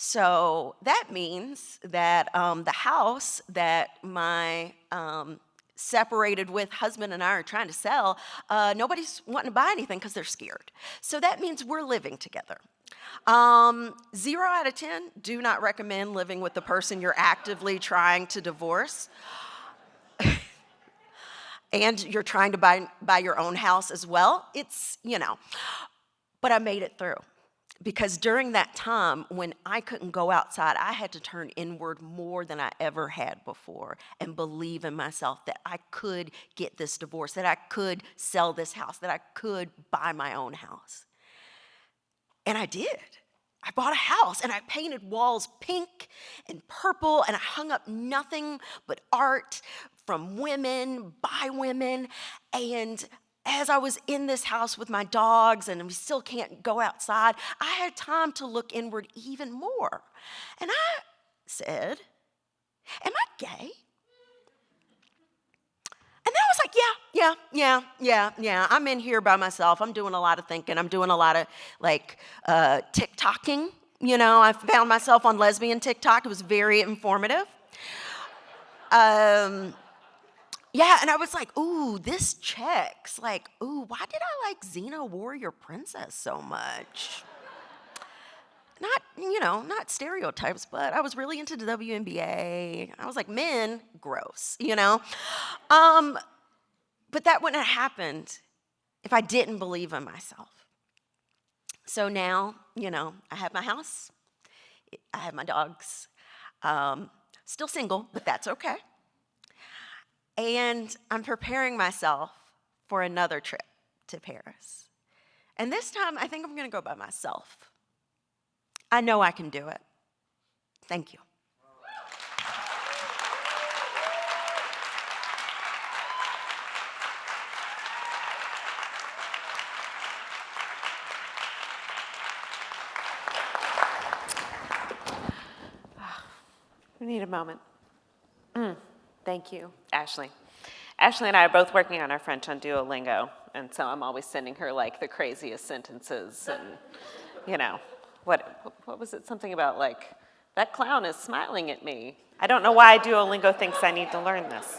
So that means that the house that my separated with husband and I are trying to sell, nobody's wanting to buy anything because they're scared. So that means we're living together. 0 out of 10, do not recommend living with the person you're actively trying to divorce. And you're trying to buy your own house as well. It's, but I made it through. Because during that time when I couldn't go outside, I had to turn inward more than I ever had before and believe in myself that I could get this divorce, that I could sell this house, that I could buy my own house. And I did. I bought a house and I painted walls pink and purple and I hung up nothing but art from women, by women. And as I was in this house with my dogs and we still can't go outside, I had time to look inward even more. And I said, am I gay? And then I was like, yeah. I'm in here by myself. I'm doing a lot of thinking. I'm doing a lot of TikToking. I found myself on lesbian TikTok. It was very informative. Yeah, and I was like, ooh, this checks. Like, ooh, why did I like Xena Warrior Princess so much? Not stereotypes, but I was really into the WNBA. I was like, men, gross, But that wouldn't have happened if I didn't believe in myself. So now, I have my house. I have my dogs. Still single, but that's okay. And I'm preparing myself for another trip to Paris. And this time, I think I'm going to go by myself. I know I can do it. Thank you. We need a moment. Thank you, Ashley. Ashley and I are both working on our French on Duolingo, and so I'm always sending her like the craziest sentences and, what was it? Something about like, that clown is smiling at me. I don't know why Duolingo thinks I need to learn this.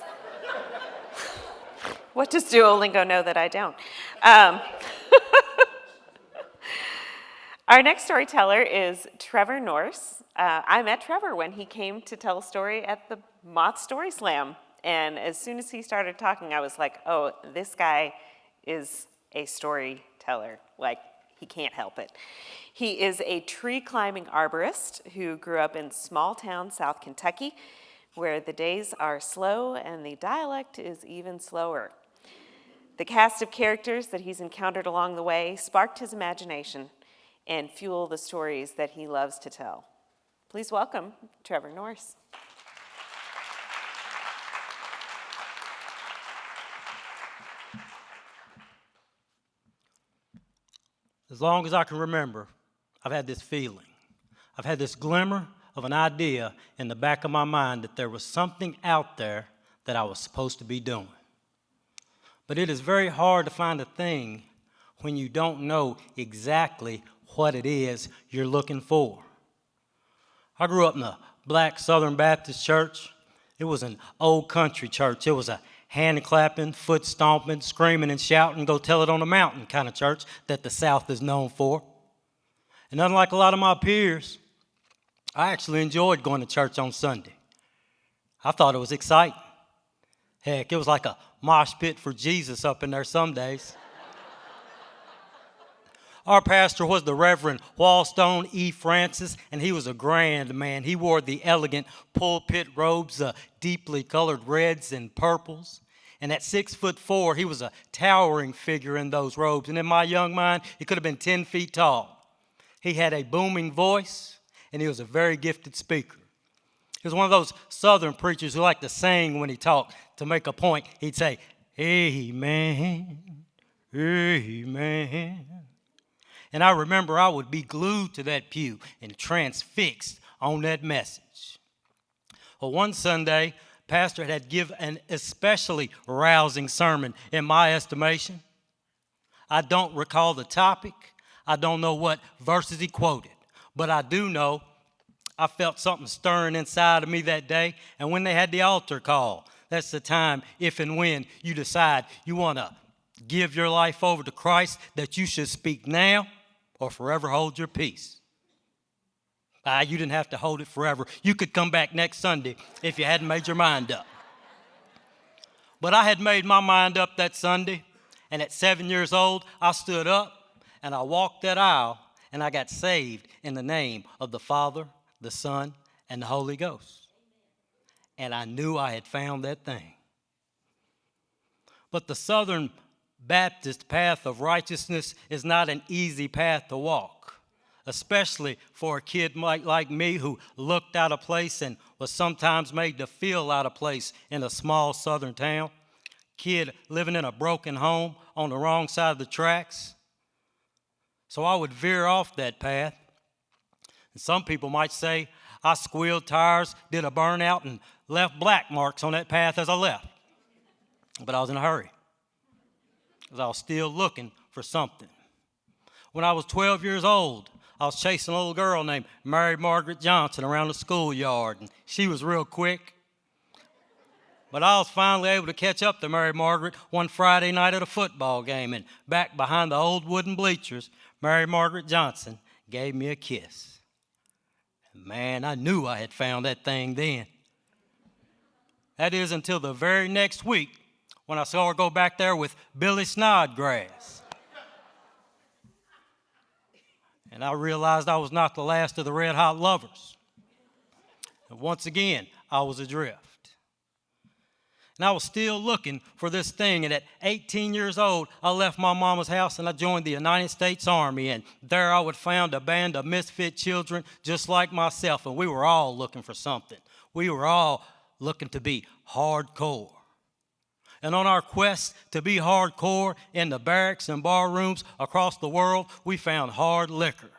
What does Duolingo know that I don't? Our next storyteller is Trevor Norse. I met Trevor when he came to tell a story at the Moth Storyslam. And as soon as he started talking, I was like, oh, this guy is a storyteller. Like, he can't help it. He is a tree-climbing arborist who grew up in small-town South Kentucky, where the days are slow and the dialect is even slower. The cast of characters that he's encountered along the way sparked his imagination and fuel the stories that he loves to tell. Please welcome Trevor Norse. As long as I can remember, I've had this feeling. I've had this glimmer of an idea in the back of my mind that there was something out there that I was supposed to be doing. But it is very hard to find a thing when you don't know exactly what it is you're looking for. I grew up in a black Southern Baptist church. It was an old country church. It was a hand-clapping, foot-stomping, screaming and shouting, go tell it on the mountain kind of church that the South is known for. And unlike a lot of my peers, I actually enjoyed going to church on Sunday. I thought it was exciting. Heck, it was like a mosh pit for Jesus up in there some days. Our pastor was the Reverend Wallstone E. Francis, and he was a grand man. He wore the elegant pulpit robes, deeply colored reds and purples. And at 6'4", he was a towering figure in those robes. And in my young mind, he could have been 10 feet tall. He had a booming voice, and he was a very gifted speaker. He was one of those Southern preachers who liked to sing when he talked. To make a point, he'd say, "Amen, amen." And I remember I would be glued to that pew and transfixed on that message. Well, one Sunday, pastor had given an especially rousing sermon in my estimation. I don't recall the topic. I don't know what verses he quoted, but I do know I felt something stirring inside of me that day. And when they had the altar call, that's the time, if and when you decide you want to give your life over to Christ, that you should speak now or forever hold your peace. You didn't have to hold it forever. You could come back next Sunday if you hadn't made your mind up. But I had made my mind up that Sunday, and at 7 years old, I stood up and I walked that aisle and I got saved in the name of the Father, the Son, and the Holy Ghost. And I knew I had found that thing. But the Southern Baptist path of righteousness is not an easy path to walk, especially for a kid like me who looked out of place and was sometimes made to feel out of place in a small southern town. Kid living in a broken home on the wrong side of the tracks. So I would veer off that path. And some people might say I squealed tires, did a burnout, and left black marks on that path as I left. But I was in a hurry because I was still looking for something. When I was 12 years old, I was chasing a little girl named Mary Margaret Johnson around the schoolyard, and she was real quick. But I was finally able to catch up to Mary Margaret one Friday night at a football game, and back behind the old wooden bleachers, Mary Margaret Johnson gave me a kiss. And man, I knew I had found that thing then. That is until the very next week when I saw her go back there with Billy Snodgrass. And I realized I was not the last of the red hot lovers. And once again, I was adrift. And I was still looking for this thing. And at 18 years old, I left my mama's house and I joined the United States Army. And there I would find a band of misfit children just like myself. And we were all looking for something. We were all looking to be hardcore. And on our quest to be hardcore in the barracks and bar rooms across the world, we found hard liquor.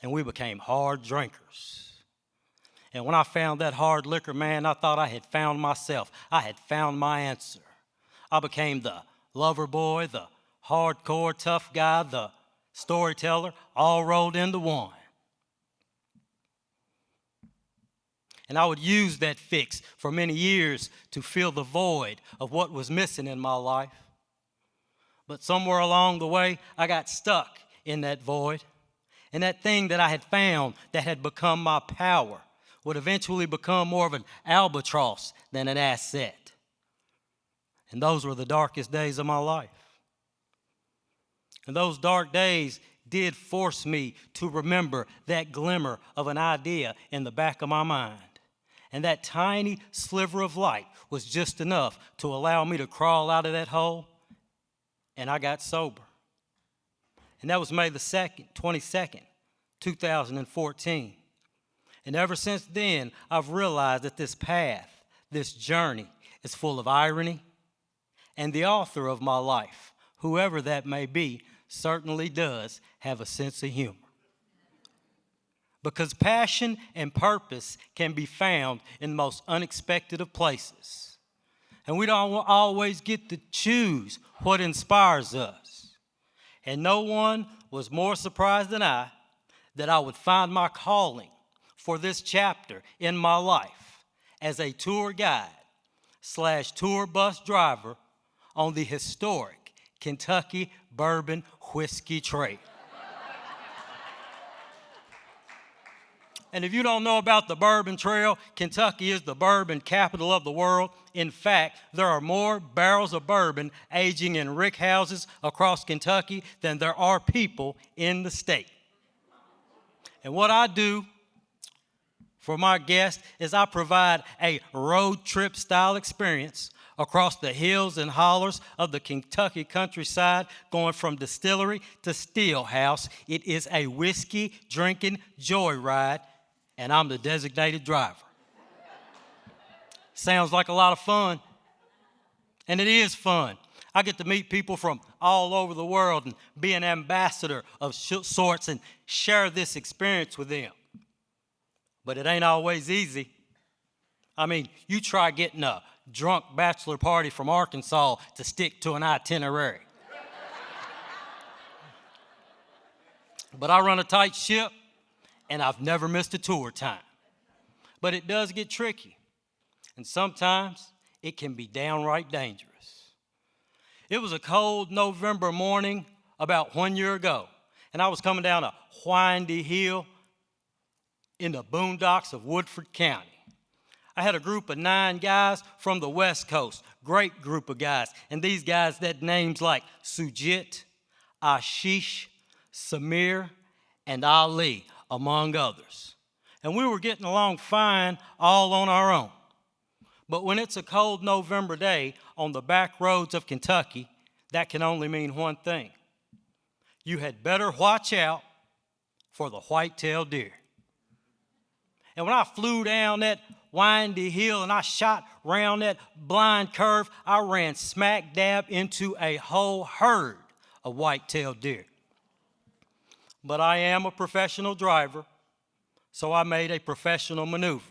And we became hard drinkers. And when I found that hard liquor, man, I thought I had found myself. I had found my answer. I became the lover boy, the hardcore tough guy, the storyteller, all rolled into one. And I would use that fix for many years to fill the void of what was missing in my life. But somewhere along the way, I got stuck in that void. And that thing that I had found that had become my power would eventually become more of an albatross than an asset. And those were the darkest days of my life. And those dark days did force me to remember that glimmer of an idea in the back of my mind. And that tiny sliver of light was just enough to allow me to crawl out of that hole, and I got sober. And that was May the 22nd, 2014. And ever since then, I've realized that this path, this journey, is full of irony. And the author of my life, whoever that may be, certainly does have a sense of humor. Because passion and purpose can be found in the most unexpected of places. And we don't always get to choose what inspires us. And no one was more surprised than I that I would find my calling for this chapter in my life as a tour guide / tour bus driver on the historic Kentucky Bourbon Whiskey Trail. And if you don't know about the Bourbon Trail, Kentucky is the bourbon capital of the world. In fact, there are more barrels of bourbon aging in rick houses across Kentucky than there are people in the state. And what I do for my guests is I provide a road trip style experience across the hills and hollers of the Kentucky countryside, going from distillery to still house. It is a whiskey drinking joyride, and I'm the designated driver. Sounds like a lot of fun, and it is fun. I get to meet people from all over the world and be an ambassador of sorts and share this experience with them. But it ain't always easy. I mean, you try getting a drunk bachelor party from Arkansas to stick to an itinerary. But I run a tight ship, and I've never missed a tour time. But it does get tricky, and sometimes it can be downright dangerous. It was a cold November morning about 1 year ago, and I was coming down a windy hill in the boondocks of Woodford County. I had a group of 9 guys from the West Coast, great group of guys, and these guys had names like Sujit, Ashish, Samir, and Ali, among others. And we were getting along fine all on our own. But when it's a cold November day on the back roads of Kentucky, that can only mean one thing. You had better watch out for the white-tailed deer. And when I flew down that windy hill and I shot round that blind curve, I ran smack dab into a whole herd of white-tailed deer. But I am a professional driver, so I made a professional maneuver.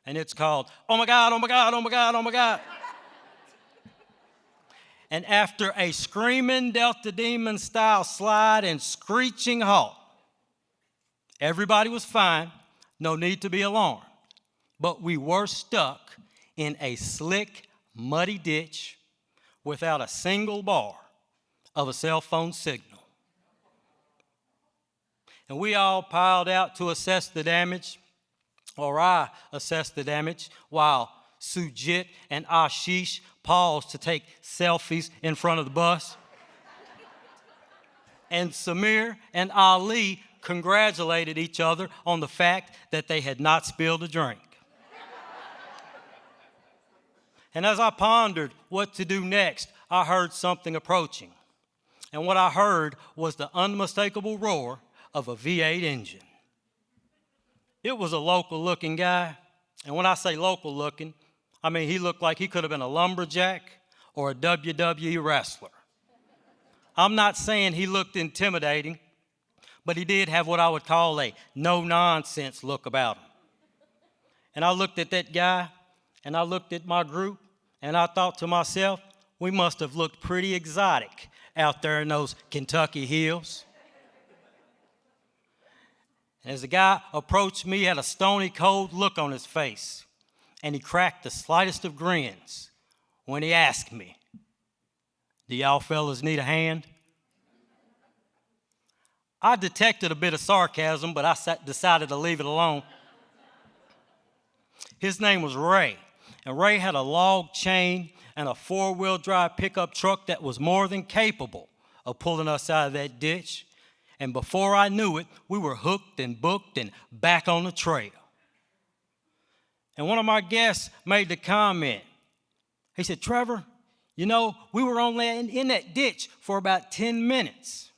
And it's called, oh my God, oh my God, oh my God, oh my God. And after a screaming Delta Demon style slide and screeching halt, everybody was fine, no need to be alarmed. But we were stuck in a slick, muddy ditch without a single bar of a cell phone signal. And we all piled out to assess the damage, or I assessed the damage, while Sujit and Ashish paused to take selfies in front of the bus. And Samir and Ali congratulated each other on the fact that they had not spilled a drink. And as I pondered what to do next, I heard something approaching. And what I heard was the unmistakable roar of a V8 engine. It was a local-looking guy, and when I say local-looking, I mean he looked like he could have been a lumberjack or a WWE wrestler. I'm not saying he looked intimidating, but he did have what I would call a no-nonsense look about him. And I looked at that guy, and I looked at my group, and I thought to myself, we must have looked pretty exotic out there in those Kentucky hills. And as the guy approached me, he had a stony cold look on his face, and he cracked the slightest of grins when he asked me, do y'all fellas need a hand? I detected a bit of sarcasm, but I decided to leave it alone. His name was Ray, and Ray had a log chain and a 4-wheel drive pickup truck that was more than capable of pulling us out of that ditch. And before I knew it, we were hooked and booked and back on the trail. And one of my guests made the comment. He said, Trevor, you know, we were only in that ditch for about 10 minutes.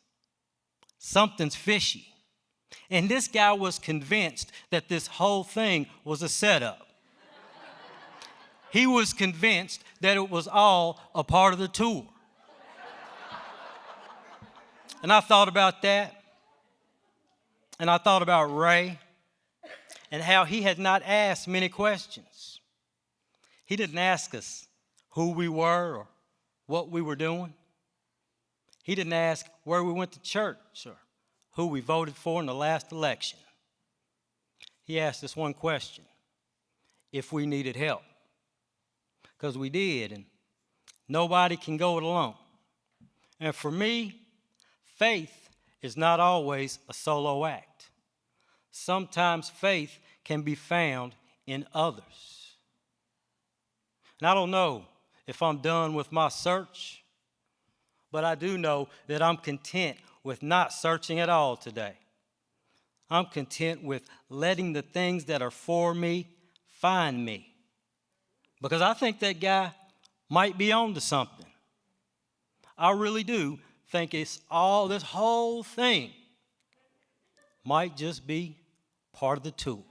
Something's fishy. And this guy was convinced that this whole thing was a setup. He was convinced that it was all a part of the tour. And I thought about that, and I thought about Ray and how he had not asked many questions. He didn't ask us who we were or what we were doing. He didn't ask where we went to church or who we voted for in the last election. He asked us one question: if we needed help. Because we did, and nobody can go it alone. And for me, faith is not always a solo act. Sometimes faith can be found in others. And I don't know if I'm done with my search, but I do know that I'm content with not searching at all today. I'm content with letting the things that are for me find me. Because I think that guy might be on to something. I really do think this whole thing might just be part of the tour.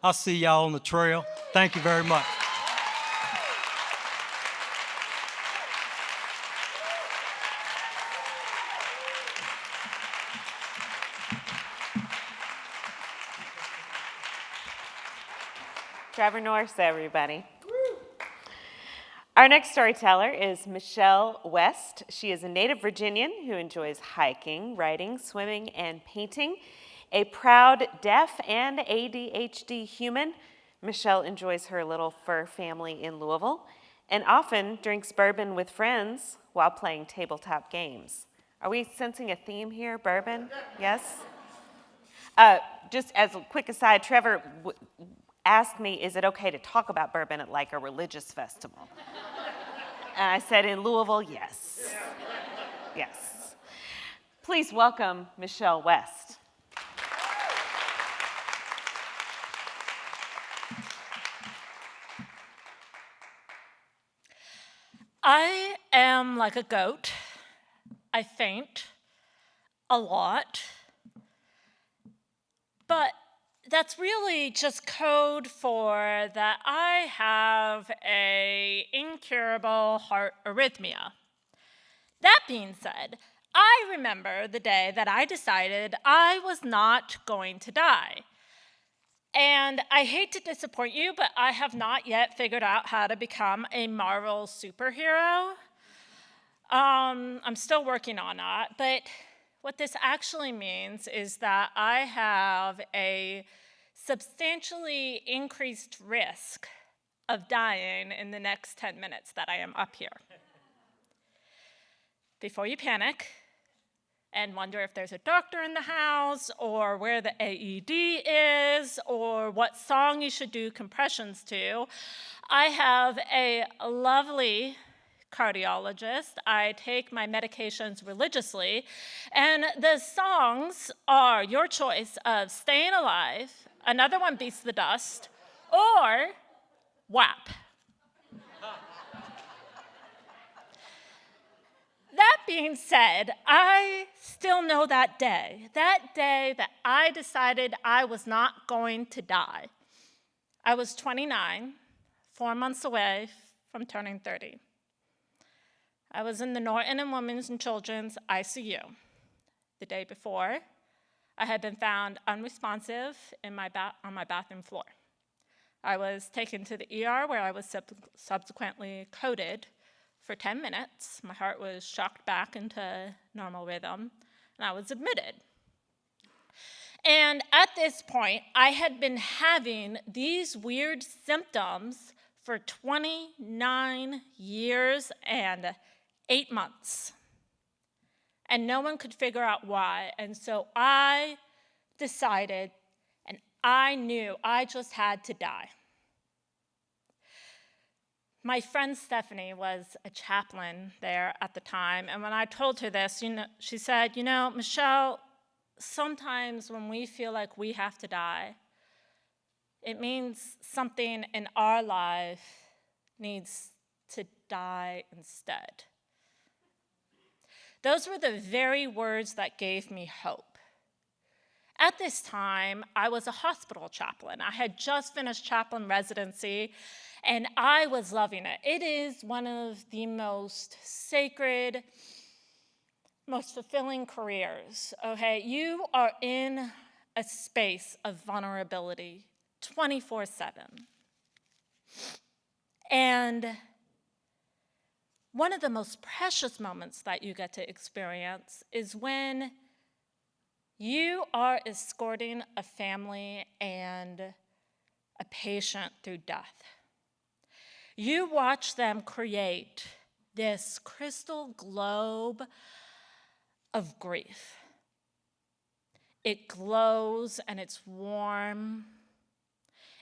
I'll see y'all on the trail. Thank you very much. Trevor Norris, everybody. Our next storyteller is Michelle West. She is a native Virginian who enjoys hiking, writing, swimming, and painting. A proud deaf and ADHD human, Michelle enjoys her little fur family in Louisville and often drinks bourbon with friends while playing tabletop games. Are we sensing a theme here, bourbon? Yes? Just as a quick aside, Trevor asked me, is it okay to talk about bourbon at like a religious festival? And I said, in Louisville, yes. Yes. Please welcome Michelle West. I am like a goat. I faint a lot. But that's really just code for that I have a incurable heart arrhythmia. That being said, I remember the day that I decided I was not going to die. And I hate to disappoint you, but I have not yet figured out how to become a Marvel superhero. I'm still working on that, but what this actually means is that I have a substantially increased risk of dying in the next 10 minutes that I am up here. Before you panic and wonder if there's a doctor in the house or where the AED is or what song you should do compressions to, I have a lovely cardiologist. I take my medications religiously, and the songs are your choice of Staying Alive, Another One Beats the Dust, or WAP. That being said, I still know that day that I decided I was not going to die. I was 29, 4 months away from turning 30. I was in the Norton and Women's and Children's ICU. The day before, I had been found unresponsive on my bathroom floor. I was taken to the ER where I was subsequently coded for 10 minutes. My heart was shocked back into normal rhythm, and I was admitted. And at this point, I had been having these weird symptoms for 29 years and 8 months. And no one could figure out why. And so I decided, and I knew I just had to die. My friend Stephanie was a chaplain there at the time, and when I told her this, she said, Michelle, sometimes when we feel like we have to die, it means something in our life needs to die instead. Those were the very words that gave me hope. At this time, I was a hospital chaplain. I had just finished chaplain residency, and I was loving it. It is one of the most sacred, most fulfilling careers, okay? You are in a space of vulnerability 24/7. And one of the most precious moments that you get to experience is when you are escorting a family and a patient through death. You watch them create this crystal globe of grief. It glows and it's warm.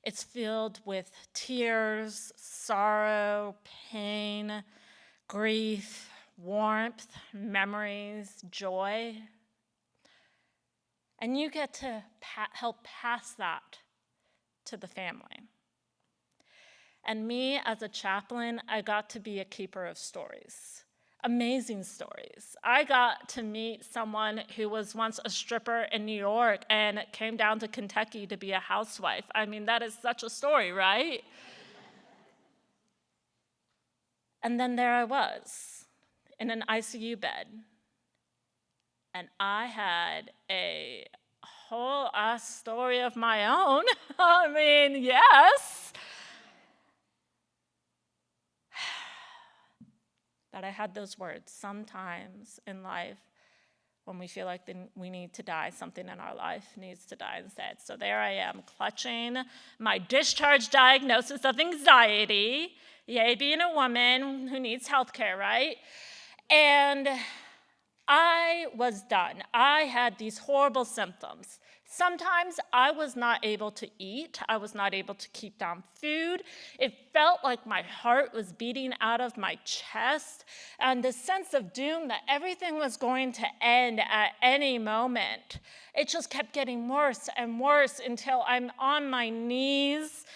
It's filled with tears, sorrow, pain, grief, warmth, memories, joy. And you get to help pass that to the family. And me, as a chaplain, I got to be a keeper of stories, amazing stories. I got to meet someone who was once a stripper in New York and came down to Kentucky to be a housewife. I mean, that is such a story, right? And then there I was, in an ICU bed. And I had a whole ass story of my own. I mean, yes. that I had those words sometimes in life when we feel like we need to die, something in our life needs to die instead. So there I am, clutching my discharge diagnosis of anxiety, yay, being a woman who needs healthcare, right? And I was done. I had these horrible symptoms. Sometimes I was not able to eat. I was not able to keep down food. It felt like my heart was beating out of my chest, and the sense of doom that everything was going to end at any moment. It just kept getting worse and worse until I'm on my knees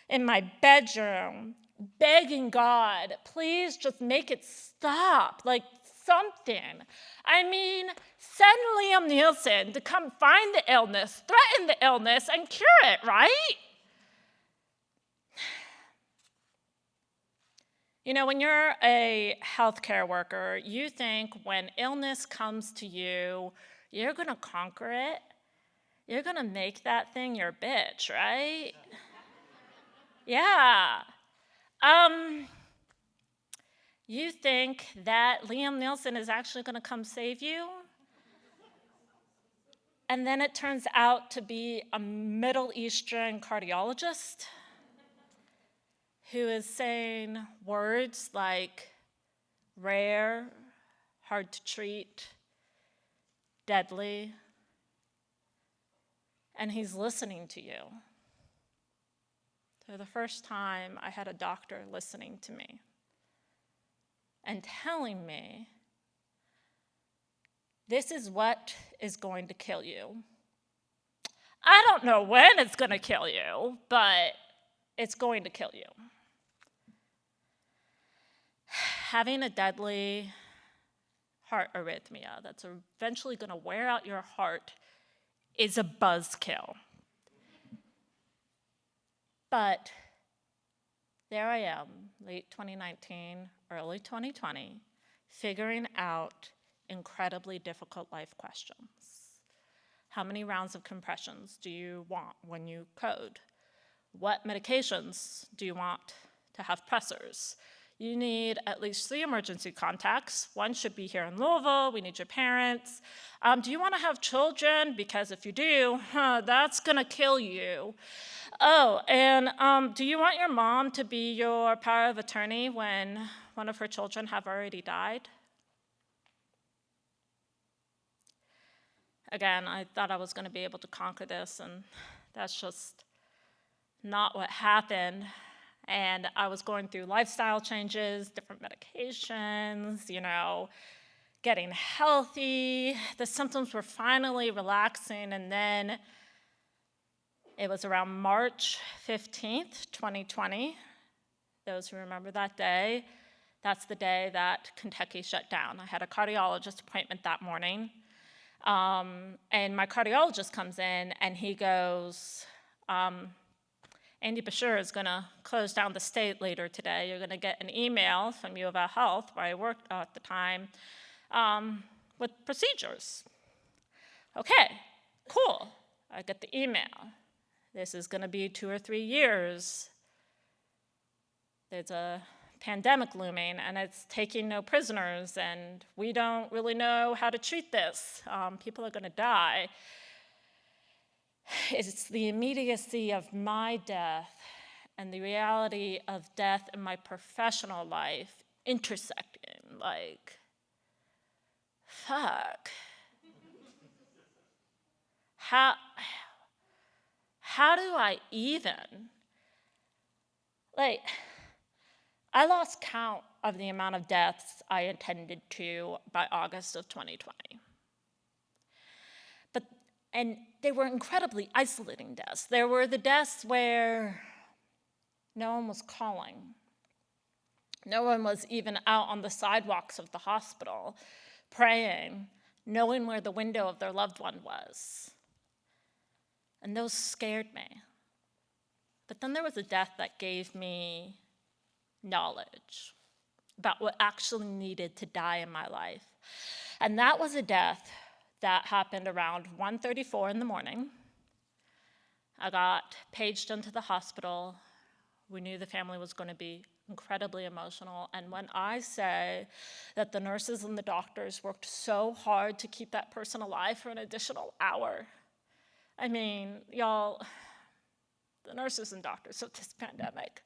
in my bedroom, begging God, please just make it stop, like something. I mean, send Liam Nielsen to come find the illness, threaten the illness, and cure it, right? You know, when you're a healthcare worker, you think when illness comes to you, you're going to conquer it. You're going to make that thing your bitch, right? Yeah. You think that Liam Nielsen is actually going to come save you? And then it turns out to be a Middle Eastern cardiologist who is saying words like rare, hard to treat, deadly, and he's listening to you. For the first time, I had a doctor listening to me and telling me, this is what is going to kill you. I don't know when it's going to kill you, but it's going to kill you. Having a deadly heart arrhythmia that's eventually going to wear out your heart is a buzzkill. But there I am, late 2019, early 2020, figuring out incredibly difficult life questions. How many rounds of compressions do you want when you code? What medications do you want to have pressors? You need at least 3 emergency contacts. One should be here in Louisville. We need your parents. Do you want to have children? Because if you do, that's going to kill you. Oh, and do you want your mom to be your power of attorney when one of her children have already died? Again, I thought I was going to be able to conquer this, and that's just not what happened. And I was going through lifestyle changes, different medications, getting healthy. The symptoms were finally relaxing, and then it was around March 15th, 2020. Those who remember that day, that's the day that Kentucky shut down. I had a cardiologist appointment that morning, and my cardiologist comes in, and he goes, Andy Bashir is going to close down the state later today. You're going to get an email from U of L Health, where I worked at the time, with procedures. Okay, cool. I get the email. This is going to be 2 or 3 years. There's a pandemic looming, and it's taking no prisoners, and we don't really know how to treat this. People are going to die. It's the immediacy of my death and the reality of death in my professional life intersecting, like, fuck. How do I even? Like, I lost count of the amount of deaths I attended to by August of 2020. And they were incredibly isolating deaths. There were the deaths where no one was calling. No one was even out on the sidewalks of the hospital praying, knowing where the window of their loved one was. And those scared me. But then there was a death that gave me knowledge about what actually needed to die in my life. And that was a death that happened around 1:34 in the morning. I got paged into the hospital. We knew the family was going to be incredibly emotional. And when I say that the nurses and the doctors worked so hard to keep that person alive for an additional hour, I mean, y'all, the nurses and doctors of this pandemic,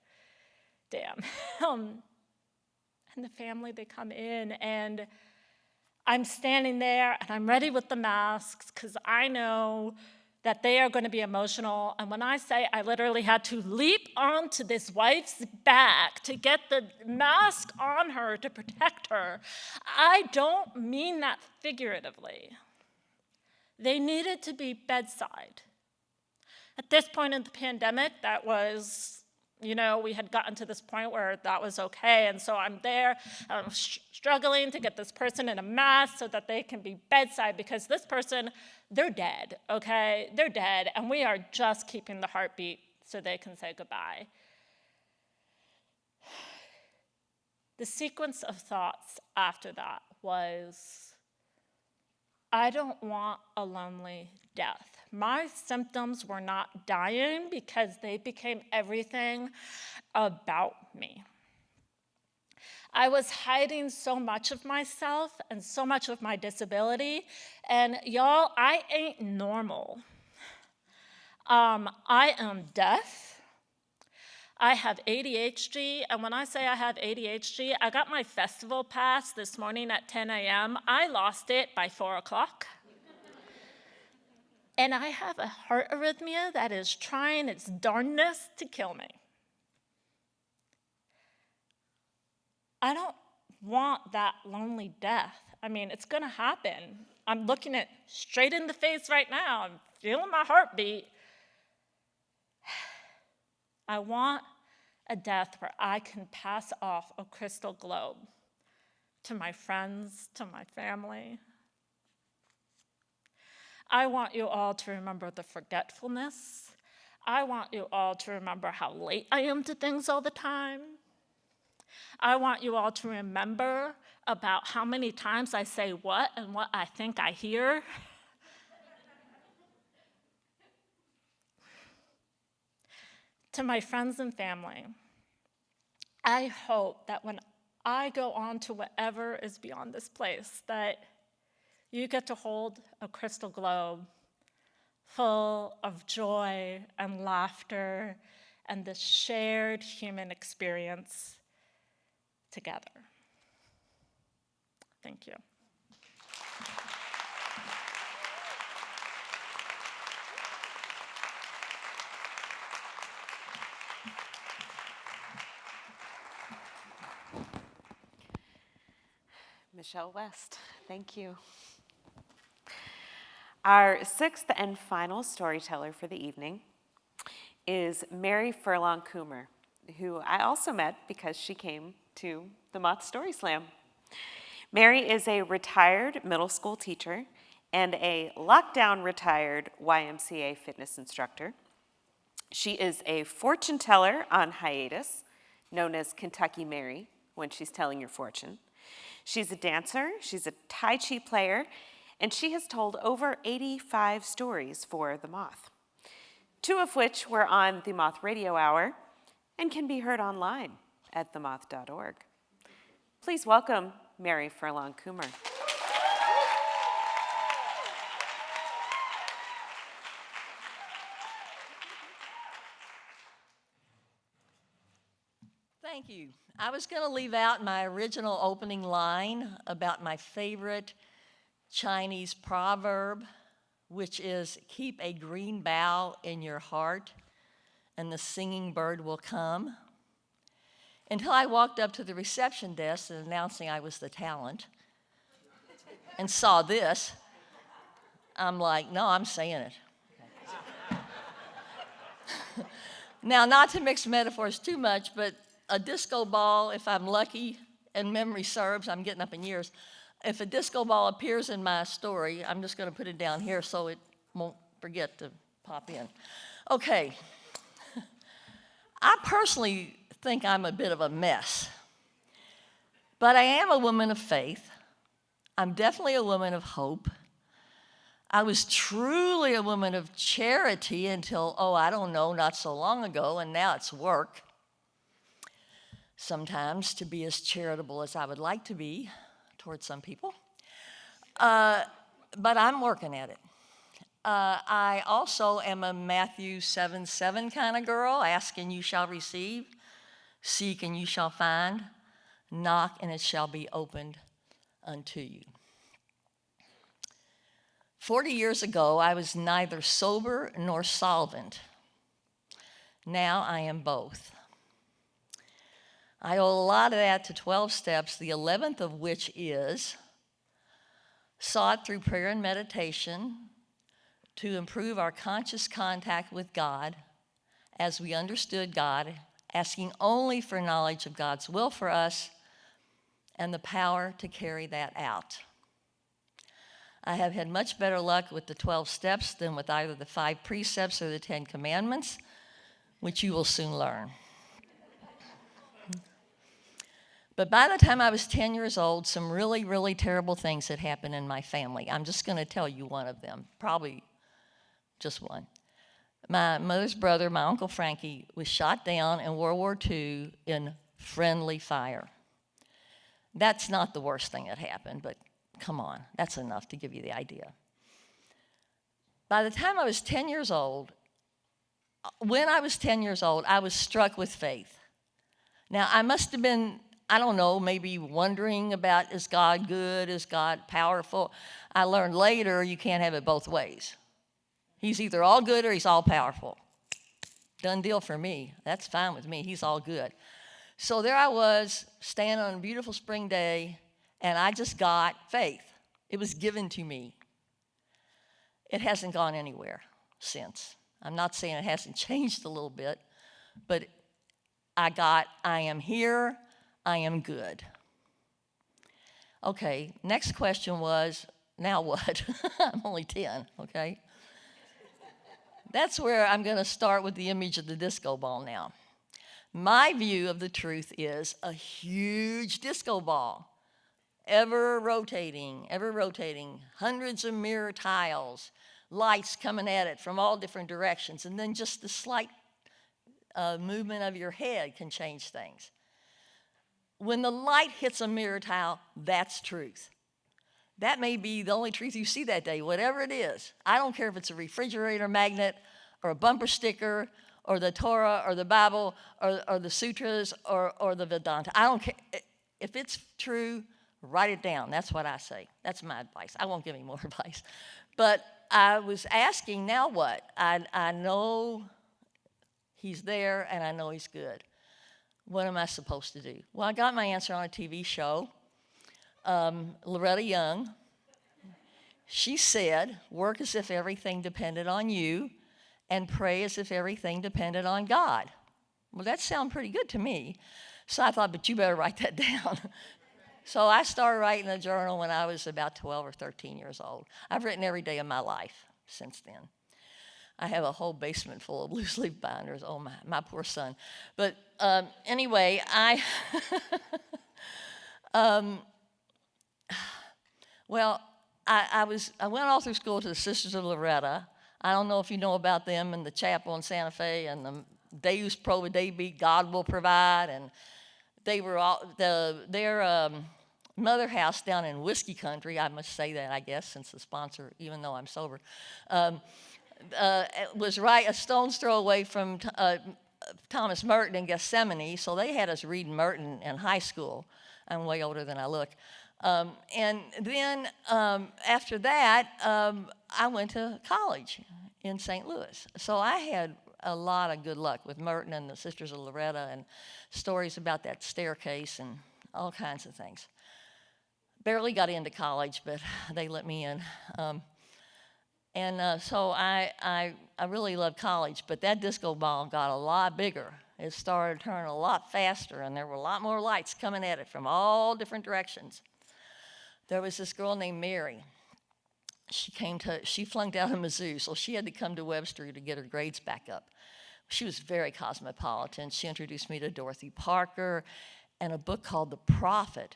damn. And the family, they come in, and I'm standing there, and I'm ready with the masks, because I know that they are going to be emotional. And when I say I literally had to leap onto this wife's back to get the mask on her to protect her, I don't mean that figuratively. They needed to be bedside. At this point in the pandemic, that was, we had gotten to this point where that was okay. And so I'm there, I'm struggling to get this person in a mask so that they can be bedside, because this person, they're dead, okay? They're dead, and we are just keeping the heartbeat so they can say goodbye. The sequence of thoughts after that was, I don't want a lonely death. My symptoms were not dying because they became everything about me. I was hiding so much of myself and so much of my disability, and y'all, I ain't normal. I am deaf. I have ADHD, and when I say I have ADHD, I got my festival pass this morning at 10 a.m. I lost it by 4 o'clock. And I have a heart arrhythmia that is trying its darndest to kill me. I don't want that lonely death. I mean, it's gonna happen. I'm looking it straight in the face right now. I'm feeling my heartbeat. I want a death where I can pass off a crystal globe to my friends, to my family. I want you all to remember the forgetfulness. I want you all to remember how late I am to things all the time. I want you all to remember about how many times I say what and what I think I hear. To my friends and family, I hope that when I go on to whatever is beyond this place, that you get to hold a crystal globe full of joy and laughter and this shared human experience together. Thank you. Michelle West, thank you. Our sixth and final storyteller for the evening is Mary Furlong Coomer, who I also met because she came to the Moth Storyslam. Mary is a retired middle school teacher and a lockdown retired YMCA fitness instructor. She is a fortune teller on hiatus, known as Kentucky Mary, when she's telling your fortune. She's a dancer, she's a Tai Chi player, and she has told over 85 stories for the Moth, 2 of which were on the Moth Radio Hour and can be heard online at themoth.org. Please welcome Mary Furlong Coomer. Thank you. I was going to leave out my original opening line about my favorite Chinese proverb, which is, keep a green bough in your heart and the singing bird will come, until I walked up to the reception desk announcing I was the talent and saw this. I'm like, no, I'm saying it. Now, not to mix metaphors too much, but a disco ball, if I'm lucky and memory serves, I'm getting up in years, if a disco ball appears in my story, I'm just going to put it down here so it won't forget to pop in. Okay. I personally think I'm a bit of a mess, but I am a woman of faith. I'm definitely a woman of hope. I was truly a woman of charity until, I don't know, not so long ago, and now it's work. sometimes to be as charitable as I would like to be towards some people. But I'm working at it. I also am a Matthew 7:7 kind of girl. Ask and you shall receive. Seek and you shall find. Knock and it shall be opened unto you. 40 years ago, I was neither sober nor solvent. Now I am both. I owe a lot of that to 12 steps, the 11th of which is sought through prayer and meditation to improve our conscious contact with God as we understood God, asking only for knowledge of God's will for us and the power to carry that out. I have had much better luck with the 12 steps than with either the 5 precepts or the 10 commandments, which you will soon learn. But by the time I was 10 years old, some really, really terrible things had happened in my family. I'm just going to tell you one of them, probably just one. My mother's brother, my Uncle Frankie, was shot down in World War II in friendly fire. That's not the worst thing that happened, but come on, that's enough to give you the idea. By the time I was 10 years old, when I was 10 years old, I was struck with faith. Now, I must have been, I don't know, maybe wondering about, is God good? Is God powerful? I learned later you can't have it both ways. He's either all good or he's all powerful. Done deal for me. That's fine with me. He's all good. So there I was, standing on a beautiful spring day, and I just got faith. It was given to me. It hasn't gone anywhere since. I'm not saying it hasn't changed a little bit, but I am here, I am good. Okay, next question was, now what? I'm only 10, okay? That's where I'm going to start with the image of the disco ball now. My view of the truth is a huge disco ball, ever rotating, hundreds of mirror tiles, lights coming at it from all different directions, and then just the slight movement of your head can change things. When the light hits a mirror tile, that's truth. That may be the only truth you see that day, whatever it is. I don't care if it's a refrigerator magnet or a bumper sticker or the Torah or the Bible or the sutras or the Vedanta. I don't care. If it's true, write it down. That's what I say. That's my advice. I won't give any more advice. But I was asking, now what? I know he's there and I know he's good. What am I supposed to do? Well, I got my answer on a TV show. Loretta Young, she said, work as if everything depended on you and pray as if everything depended on God. Well, that sounded pretty good to me. So I thought, but you better write that down. So I started writing a journal when I was about 12 or 13 years old. I've written every day of my life since then. I have a whole basement full of loose leaf binders. Oh, my poor son. But anyway, I went all through school to the Sisters of Loretta. I don't know if you know about them and the chapel in Santa Fe and the Deus Providebit, God will provide, and they were all their mother house down in Whiskey Country. I must say that, I guess, since the sponsor, even though I'm sober, was right a stone's throw away from Thomas Merton in Gethsemane. So they had us reading Merton in high school. I'm way older than I look. And then after that, I went to college in St. Louis. So I had a lot of good luck with Merton and the Sisters of Loretta and stories about that staircase and all kinds of things. Barely got into college, but they let me in. So I really loved college, but that disco ball got a lot bigger. It started turning a lot faster, and there were a lot more lights coming at it from all different directions. There was this girl named Mary. She flunked out of Mizzou, so she had to come to Webster to get her grades back up. She was very cosmopolitan. She introduced me to Dorothy Parker and a book called The Prophet,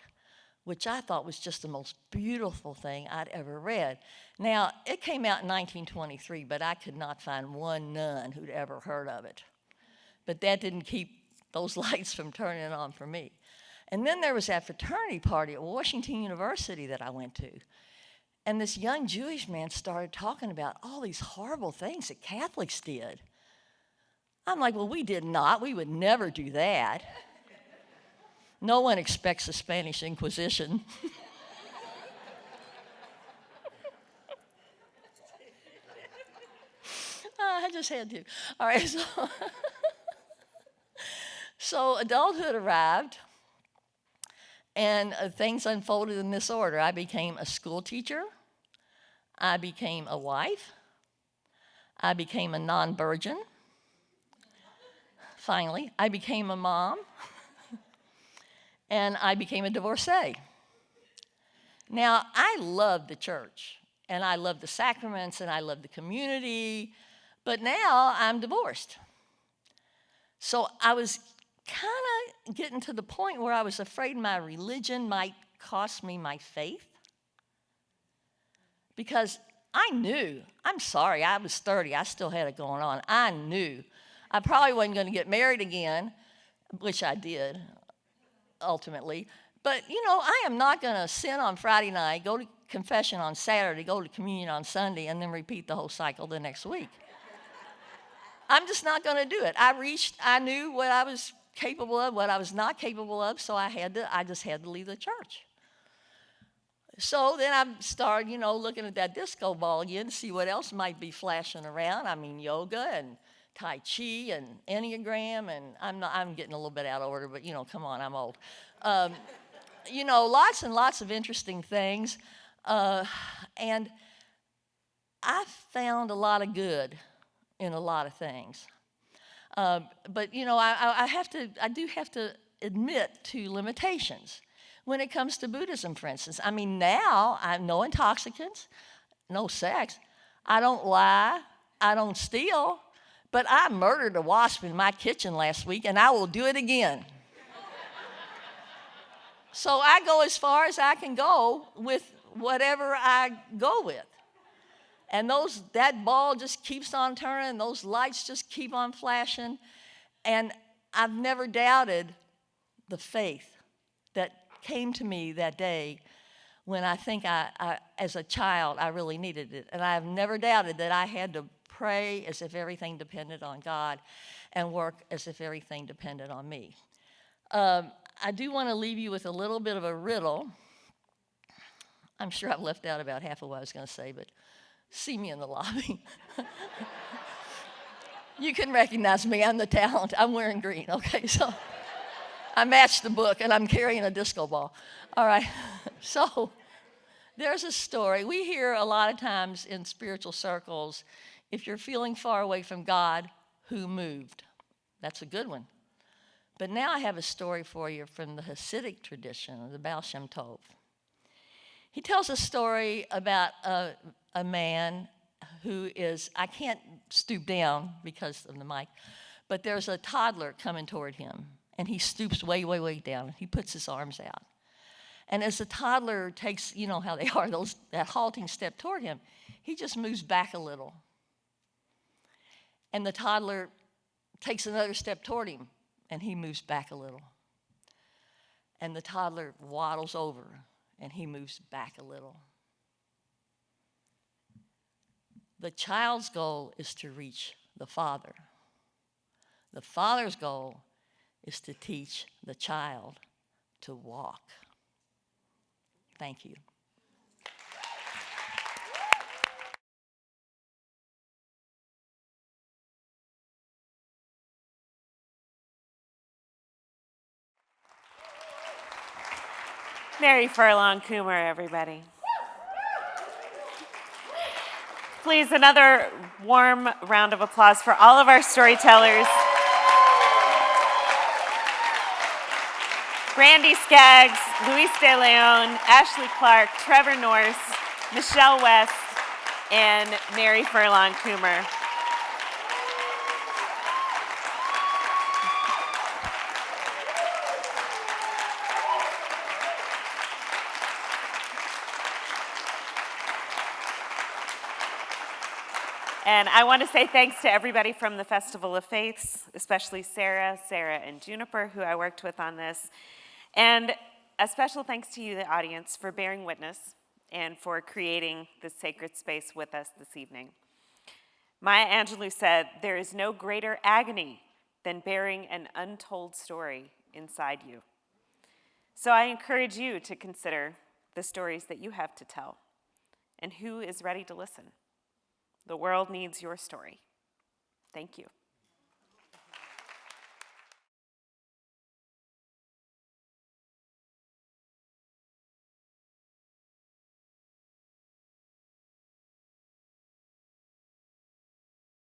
which I thought was just the most beautiful thing I'd ever read. Now, it came out in 1923, but I could not find one nun who'd ever heard of it. But that didn't keep those lights from turning on for me. And then there was that fraternity party at Washington University that I went to. And this young Jewish man started talking about all these horrible things that Catholics did. I'm like, well, we did not. We would never do that. No one expects the Spanish Inquisition. I just had to. All right, so adulthood arrived, and things unfolded in this order. I became a school teacher. I became a wife. I became a non-virgin. Finally, I became a mom. And I became a divorcee. Now, I love the church, and I love the sacraments, and I love the community, but now I'm divorced. So I was kind of getting to the point where I was afraid my religion might cost me my faith. Because I knew, I'm sorry, I was 30, I still had it going on. I knew I probably wasn't going to get married again, which I did, ultimately. But, you know, I am not going to sin on Friday night, go to confession on Saturday, go to communion on Sunday, and then repeat the whole cycle the next week. I'm just not going to do it. I knew what I was capable of, what I was not capable of, so I just had to leave the church. So then I started, you know, looking at that disco ball again to see what else might be flashing around. I mean, yoga and Tai Chi and Enneagram, and I'm getting a little bit out of order, but, you know, come on, I'm old. You know, lots and lots of interesting things. And I found a lot of good in a lot of things. But, you know, I do have to admit to limitations when it comes to Buddhism, for instance. I mean, now I'm no intoxicants, no sex. I don't lie. I don't steal. But I murdered a wasp in my kitchen last week, and I will do it again. So I go as far as I can go with whatever I go with. And that ball just keeps on turning, those lights just keep on flashing. And I've never doubted the faith that came to me that day when I think I as a child, I really needed it. And I've never doubted that I had to pray as if everything depended on God and work as if everything depended on me. I do want to leave you with a little bit of a riddle. I'm sure I've left out about half of what I was going to say, but see me in the lobby. You can recognize me. I'm the talent. I'm wearing green. Okay, so I matched the book, and I'm carrying a disco ball. All right, so there's a story. We hear a lot of times in spiritual circles, if you're feeling far away from God, who moved? That's a good one. But now I have a story for you from the Hasidic tradition of the Baal Shem Tov. He tells a story about a man who is, I can't stoop down because of the mic, but there's a toddler coming toward him, and he stoops way, way, way down. He puts his arms out. And as the toddler takes, you know how they are, that halting step toward him, he just moves back a little. And the toddler takes another step toward him, and he moves back a little. And the toddler waddles over, and he moves back a little. The child's goal is to reach the father. The father's goal is to teach the child to walk. Thank you. Mary Furlong Coomer, everybody. Please, another warm round of applause for all of our storytellers. Brandy Skaggs, Luis De Leon, Ashley Clark, Trevor Norse, Michelle West, and Mary Furlong Coomer. And I want to say thanks to everybody from the Festival of Faiths, especially Sarah, and Juniper, who I worked with on this. And a special thanks to you, the audience, for bearing witness and for creating this sacred space with us this evening. Maya Angelou said, "There is no greater agony than bearing an untold story inside you." So I encourage you to consider the stories that you have to tell and who is ready to listen. The world needs your story. Thank you.